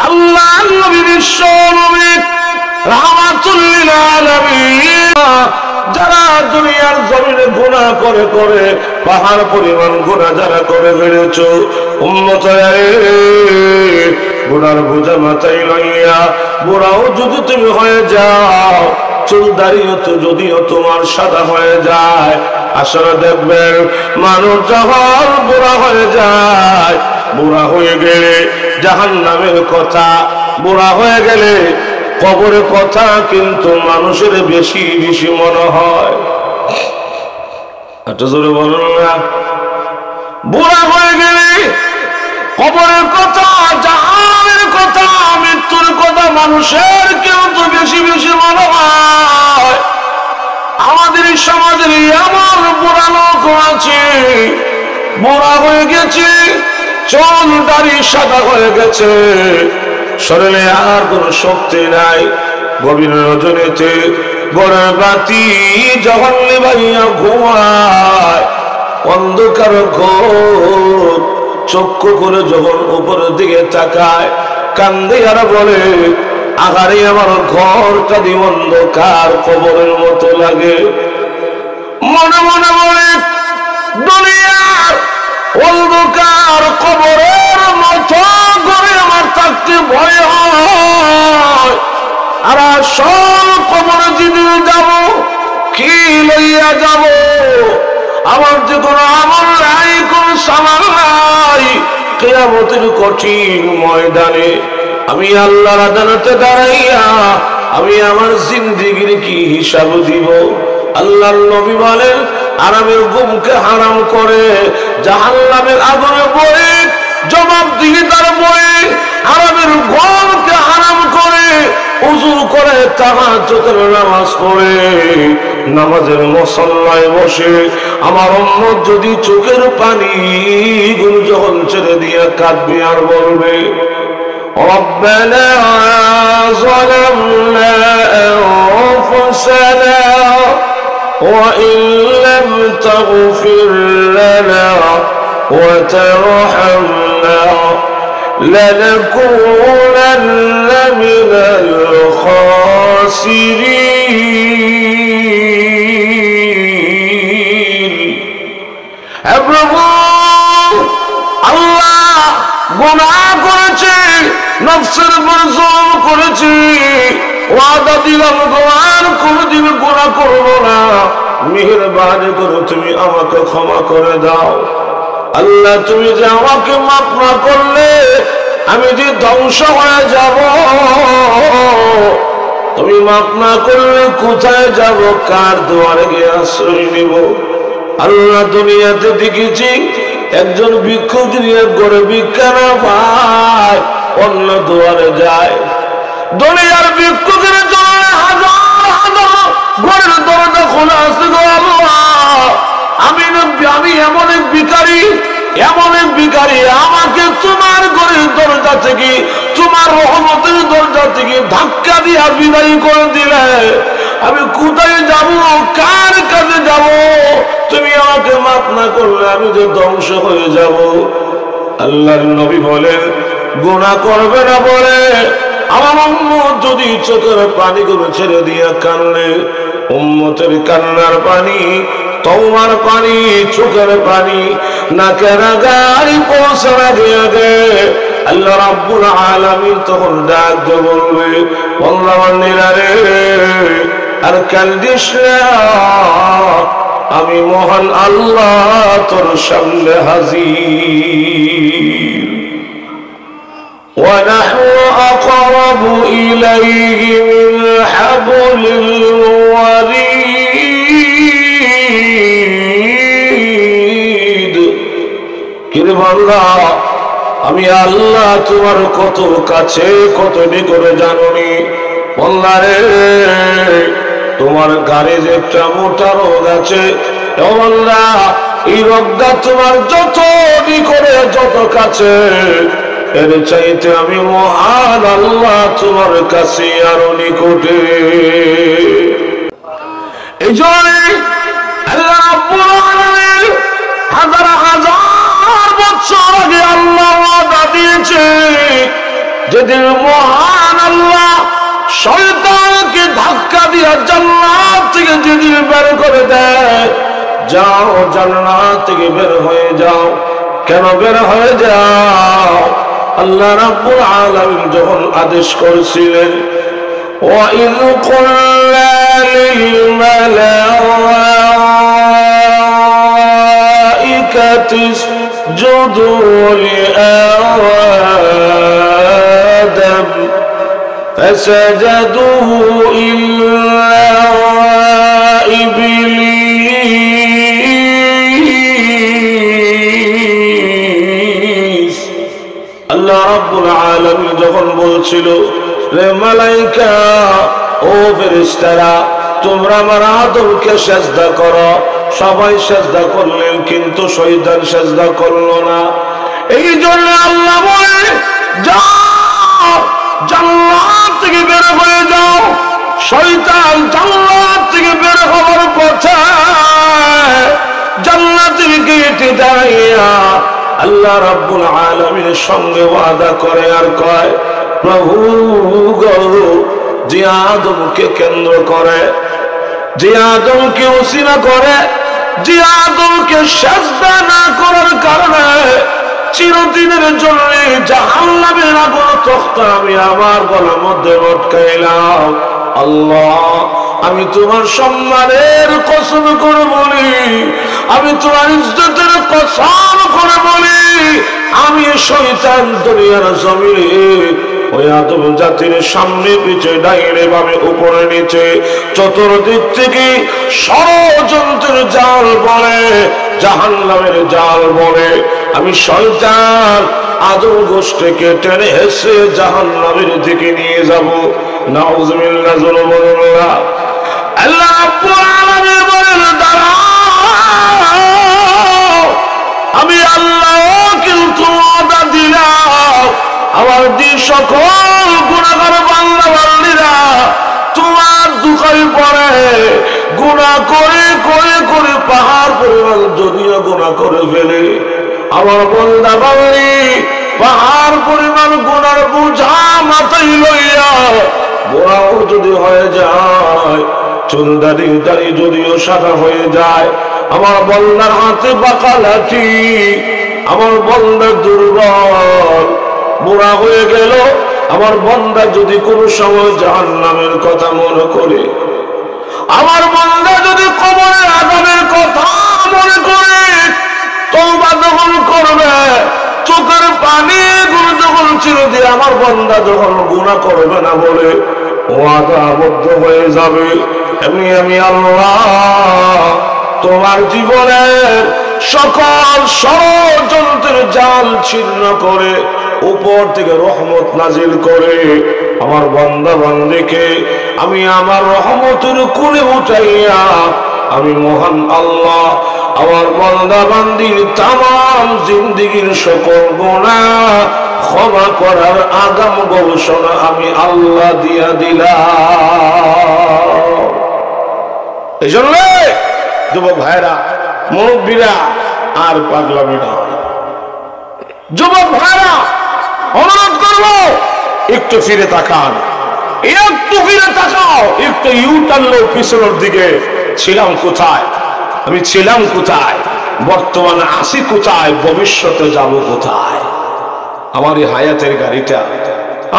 আল্লাহ নবী বিশ্ব নবী রাহমাতুল লিল আলামিন, যারা দুনিয়ার জমিনে গুনাহ করে করে পাহাড় পরিমাণ গুনাহ যারা করে ফেলেছো, উম্মতরে গুনার বোঝা মাথায় লইয়া বুড়াও যদি তুমি হয়ে যাও, চুল দাড়িও তো যদিও তোমার সাদা হয়ে যায়, আসলে দেখবেন মানুষ যখন বুড়া হয়ে যায়, বুড়া হয়ে গেলে জাহান্নামের কথা, বুড়া হয়ে গেলে কবরের কথা কিন্তু মানুষের বেশি বেশি মনে হয়। একটা জোরে বলুন না। বুড়া হয়ে গেলে কবরের কথা, জাহান্নামের কথা, মৃত্যুর কথা মানুষের কিন্তু বেশি বেশি মনে হয়। আমাদের সমাজের এমন বুড়া লোক আছে, বুড়া হয়ে গেছে, চুল দাড়ি সাদা হয়ে গেছে, শরীরে আর কোন শক্তি নাই, গভীর রজনীতে ঘরের বাতি যখন নিভাইয়া ঘুমায়, অন্ধকার ঘোর চক্ষু করে যখন উপরের দিকে তাকায়, কান্দে আর বলে, আহারে আমার ঘরটা দি অন্ধকার কবরের মতো লাগে। মনে মনে বলে, দুনিয়ার অন্ধকার কবরের মতো করে আমার থাকতে ভয় হয়। আর আসল কবরে যেদিন যাব, কি লইয়া যাব? আমার যে কোনো আমল নাই, কোন সামান নাই। কিয়ামতের কঠিন ময়দানে আমি আল্লাহর আদালতে দাঁড়াইয়া আমি আমার জিন্দেগির কি হিসাব দিব? আল্লাহর নবী বলেন, আরামের ঘুমকে হারাম করে জাহান্নামের আগুনে বয়ে জবাবদিহিতার বয়ে, আরামের ঘুমকে হারাম করে উযু করে তাহাজ্জুদের নামাজ পড়ে নামাজের মুসল্লায় বসে আমার উম্মত যদি চোখের পানি গুলো যখন ছেড়ে দিয়ে কাঁদবে আর বলবে, ربنا ظلمنا أنفسنا وإن لم تغفر لنا وترحمنا لنكونن من الخاسرين. আল্লাহ গুনাহ করেছি, নফসের উপর জুলুম করেছি, ওয়াদা দিলাম আর কোনদিন গুনাহ করব না, মেহেরবানি করে তুমি আমাকে ক্ষমা করে দাও। আল্লাহ তুমি যে আমাকে মাফ না করলে আমি যে ধ্বংস হয়ে যাব, তুমি মাফ না করলে কোথায় যাব, কার দুয়ারে গিয়ে আশ্রয় নিব? আল্লাহ দুনিয়াতে দেখেছি একজন ভিক্ষুক নিয়ে গড়ে ভিক্ষা না পায় অন্য দুয়ারে যায়। দুনিয়ার ভিক্ষুকের জন্য হাজার হাজার ঘরের দরজা খোলা আছে গো আল্লাহ। আমি এমন এক ভিখারি, এমন এক ভিখারি, আমাকে তোমার ঘরের দরজা থেকে, তোমার রহমতের দরজা থেকে ধাক্কা দিয়া বিদায় করে দিলে আমি কোথায় যাব, কার কাছে যাব? তুমি আমাকে মাফ না করলে আমি যে ধ্বংস হয়ে যাব। আল্লাহর নবী বলেন গুনাহ করবে না বলে আমার উম্মত যদি চোখের পানি গুলো ছেড়ে দিয়ে কানলে, উম্মতের কান্নার পানি, তওবার পানি, চোখের পানি নাকের গাড়ি পৌঁছার আগে আগে আল্লাহ রাব্বুল আলামিন তখন ডাক দিয়ে বলবে আল্লাহ বান্দারা রে আর কান্দিস না, আমি মহান আল্লাহ তোর সামনে হাজির। ونحن أقرب إليه من حبل الوريد। কিরে বান্দা, আমি আল্লাহ তোমার কত কাছে, কত নিকটে জানোনি। বান্দা রে, তোমার গাড়ি যে একটা মোটা রোগ আছে, ও বান্দা এই রোগটা তোমার যত নিকটে, যত কাছে, এর চাইতে আমি মহান আল্লাহ তোমার কাছে আরো নিকটে। এই জন্য আল্লাহ রাব্বুল আলামিন হাজার হাজার বছর আগে আল্লাহ ওয়াদা দিয়েছে, যেদিন মহান আল্লাহ শয়তানকে ধাক্কা দিয়ে জান্নাত থেকে যেদিন বের করে দেয়, যাও জান্নাত থেকে বের হয়ে যাও। কেন বের হয়ে যাও? আল্লাহ রাব্বুল আলামিন যখন আদেশ করেছিলেন وَإِذْ قُلْنَا لِلْمَلَائِكَةِ اسْجُدُوا لِآدَمَ فَسَجَدُوا إِلَّا إِبْلِيسَ। আল্লাহ রাব্বুল আলামিন যখন বলছিল রে মালাইকা, ও ফেরেশতারা, তোমরা আমার আদমকে সিজদা করো, সবাই সিজদা করলেন কিন্তু শয়তান সিজদা করলো না। এই জন্য আল্লাহ বলে যাও জান্নাত থেকে বের হয়ে যাও। শয়তান জান্নাত থেকে বের হওয়ার পথে জান্নাতের গেটে দাঁড়িয়ে আল্লাহ রাব্বুল আলামিনের সঙ্গে ওয়াদা করে আর কয়, প্রভু গো, যে আদমকে কেন্দ্র করে, যে আদমকে ওসিলা করে, যে আদমকে সিজদা না করার কারণে চিরদিনের জন্য জাহান্নামের আগুন তখতা আমি আমার গলার মধ্যে লটকাইলাম। আল্লাহ, আমি তোমার সম্মানের কসম করে বলি, আমি তোমার ইজ্জতের কসম করে বলি, আমি শয়তান দুনিয়ার জমিনে ওই আদম জাতির সামনে পিছে ডাইনে বামে উপরে নিচে চতুর্দিক থেকে ষড়যন্ত্রের জাল বলে, জাহান্নামের জাল বলে আমি শয়তান আদম গোষ্ঠীকে টেনে হেসে জাহান্নামের দিকে নিয়ে যাব। নাউজুবিল্লাহ, যুববন্ধুরা, আল্লাহ রাব্বুল আলামিন বলেন দাঁড়াও, আমি আল্লাহ কিন্তু ওয়াদা দিলাম আমার দিন সকল গুনাহগার বান্দা বান্দীরা তোমার দুঃখে পড়ে গুনাহ করে করে করে পাহাড় পরিমাণ যদিও গুনাহ করে ফেলে, আমার বান্দা বান্দী পাহাড় পরিমাণ গুনার বোঝা মাথায় লইয়া গোড়াও যদি হয়ে যায়, চুল দাড়ি দাড়ি যদিও সাদা হয়ে যায়, আমার বান্দার হাতে বাঁকা লাঠি, আমার বান্দা দুর্বল বুড়া হয়ে গেল, আমার বান্দা যদি কোনো সময় জাহান্নামের কথা মনে করে, আমার বান্দা যদি কবরের আযাবের কথা মনে করে, তওবা যখন করবে, চোখের পানি গুলো যখন ছেড়ে দিয়ে আমার বান্দা যখন গুনাহ করবে না বলে ওয়াদাবদ্ধ হয়ে যাবে, এমনি আমি আল্লাহ তোমার জীবনের সকল ষড়যন্ত্রের জাল ছিন্ন করে উপর থেকে রহমত নাজিল করে আমার বান্দা বান্দীকে আমি আমার রহমতের কোলে উঠাইয়া আমি মহান আল্লাহ আমার বান্দা বান্দির তামাম জিন্দেগীর সকল গুনাহ ক্ষমা করার আগাম ঘোষণা আমি আল্লাহ দিয়া দিলাম। এই জন্য যুবক ভাইরা, মুরব্বীরা, আর পাগলামি না। যুবক ভাইরা, অনুরোধ করবো একটু ফিরে তাকান, একটু ফিরে তাকাও, একটু ইউটার্ন লো পিছনের দিকে। ছিলাম কোথায়, আমি ছিলাম কোথায়, বর্তমানে আসি কোথায়, ভবিষ্যতে যাব কোথায়? আমার এই হায়াতের গাড়িটা,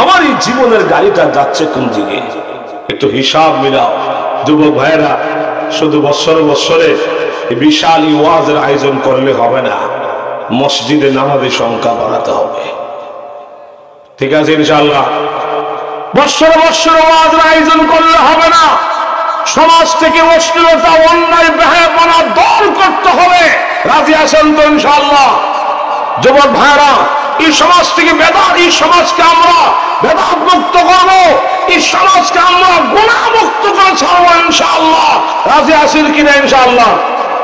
আমার এই জীবনের গাড়িটা যাচ্ছে কোন দিকে? একটু হিসাব মিলাও। যুবক ভাইরা, শুধু বৎসরে বৎসরে বিশাল ওয়াজের আয়োজন করলে হবে না, মসজিদে নামাজের সংখ্যা বাড়াতে হবে। ঠিক আছে ইনশাআল্লাহ? বৎসরে বৎসরে ওয়াজের আয়োজন করলে হবে না, সমাজ থেকে অশ্লীলতা, অন্যায়, বেহায়াপনা দূর করতে হবে। রাজি আছেন তো ইনশাআল্লাহ? যুবক ভাইরা, এই সমাজ থেকে বেদাত, এই সমাজকে আমরা বেদাত মুক্ত করবো, এই সমাজকে আমরা গুনাহ মুক্ত করে ছাড়বো ইনশাআল্লাহ। রাজি আছেন কিনা ইনশাআল্লাহ?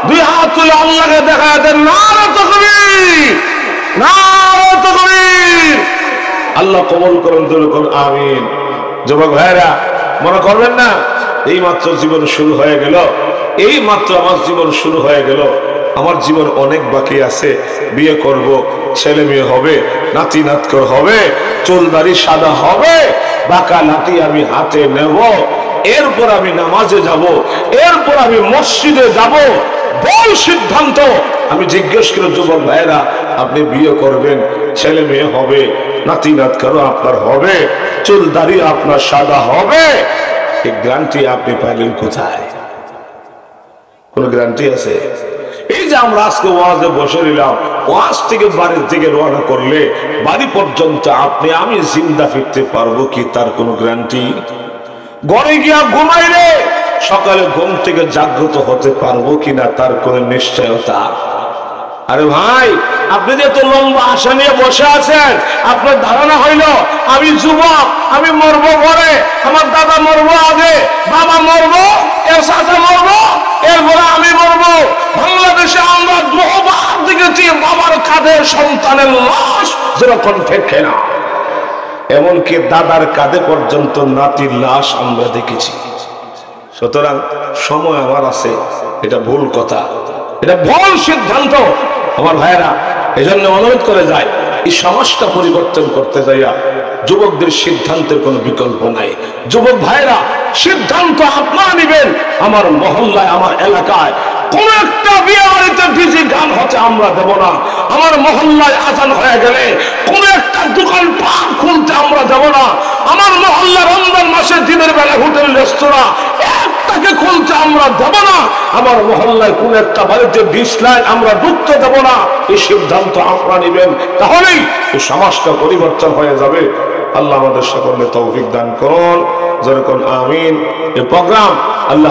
দুই হাত তুলে আল্লাহকে দেখা দেন, নারে তাকবীর, নারে তাকবীর। আল্লাহ কবুল করুন, আমিন। যুবক ভাইরা, মনে করবেন না এই মাত্র জীবন শুরু হয়ে গেল, এই মাত্র আমার জীবন শুরু হয়ে গেল, আমার জীবন অনেক বাকি আছে। বিয়ে করব, ছেলে মেয়ে হবে, নাতি নাতকর হবে, চুল দাড়ি সাদা হবে, বাঁকা লাঠি আমি হাতে নেব, এরপর আমি নামাজে যাব, এরপর আমি মসজিদে যাব। বল সিদ্ধান্ত। আমি জিজ্ঞেস করি যুবক ভাইরা, আপনি বিয়ে করবেন, ছেলে মেয়ে হবে, নাতি নাতকর আপনার হবে, চুল দাড়ি আপনার সাদা হবে, এই গ্যারান্টি আপনি পাইলেন কোথায়? কোন গ্যারান্টি আছে? এই যে আমরা আজকে ওয়াজে বসে নিলাম, ওয়াজ থেকে বাড়ির দিকে রওনা করলে বাড়ি পর্যন্ত আপনি আমি জিন্দা ফিরতে পারবো কি, তার কোনো গ্যারান্টি? ঘরে গিয়া ঘুমাইলে সকালে ঘুম থেকে জাগ্রত হতে পারবো কিনা, তার কোনো নিশ্চয়তা? আরে ভাই, আপনি যে এত লম্বা আশা নিয়ে বসে আছেন, আপনার ধারণা হইল আমি যুবক, আমি মরবো পরে, আমার দাদা মরবো আগে, বাবা মরবো, এর সাথে মরবো, এরপরে আমি মরবো। বাংলাদেশে আমরা বহুবার দেখেছি বাবার কাঁধে সন্তানের লাশ যেরকম ঠেকে না, এমনকি দাদার কাঁধে পর্যন্ত নাতির লাশ আমরা দেখেছি। সুতরাং সময় আমার আছে, এটা ভুল কথা, এটা ভুল সিদ্ধান্ত। আমার ভাইয়েরা, এই জন্য অনুরোধ করে যায়, এই সমাজটা পরিবর্তন করতে যাইয়া যুবকদের সিদ্ধান্তের কোনো বিকল্প নাই। যুবক ভাইরা, সিদ্ধান্ত আপনারা নিবেন। আমার মহল্লায়, আমার এলাকায় কোন একটা বিয়ে বাড়িতে ডিজে গান হতে আমরা দেব না। আমার মহল্লায় আজান হয়ে গেলে কোন একটা দোকান পাট খুলতে আমরা দেব না। আমার মহল্লা রমজান মাসে দিনের বেলা হোটেল রেস্তোরাঁ একটাকে খুলতে আমরা দেব না। আমার মহল্লায় কোন একটা বাড়িতে ডিসলাইন আমরা ঢুকতে দেব না। এই সিদ্ধান্ত আপনারা নেবেন, তাহলেই এই সমাজটা পরিবর্তন হয়ে যাবে। আল্লাহ আমাদের সকলকে তৌফিক দান করুন, যেরকম আমিন। এই প্রোগ্রাম আল্লাহ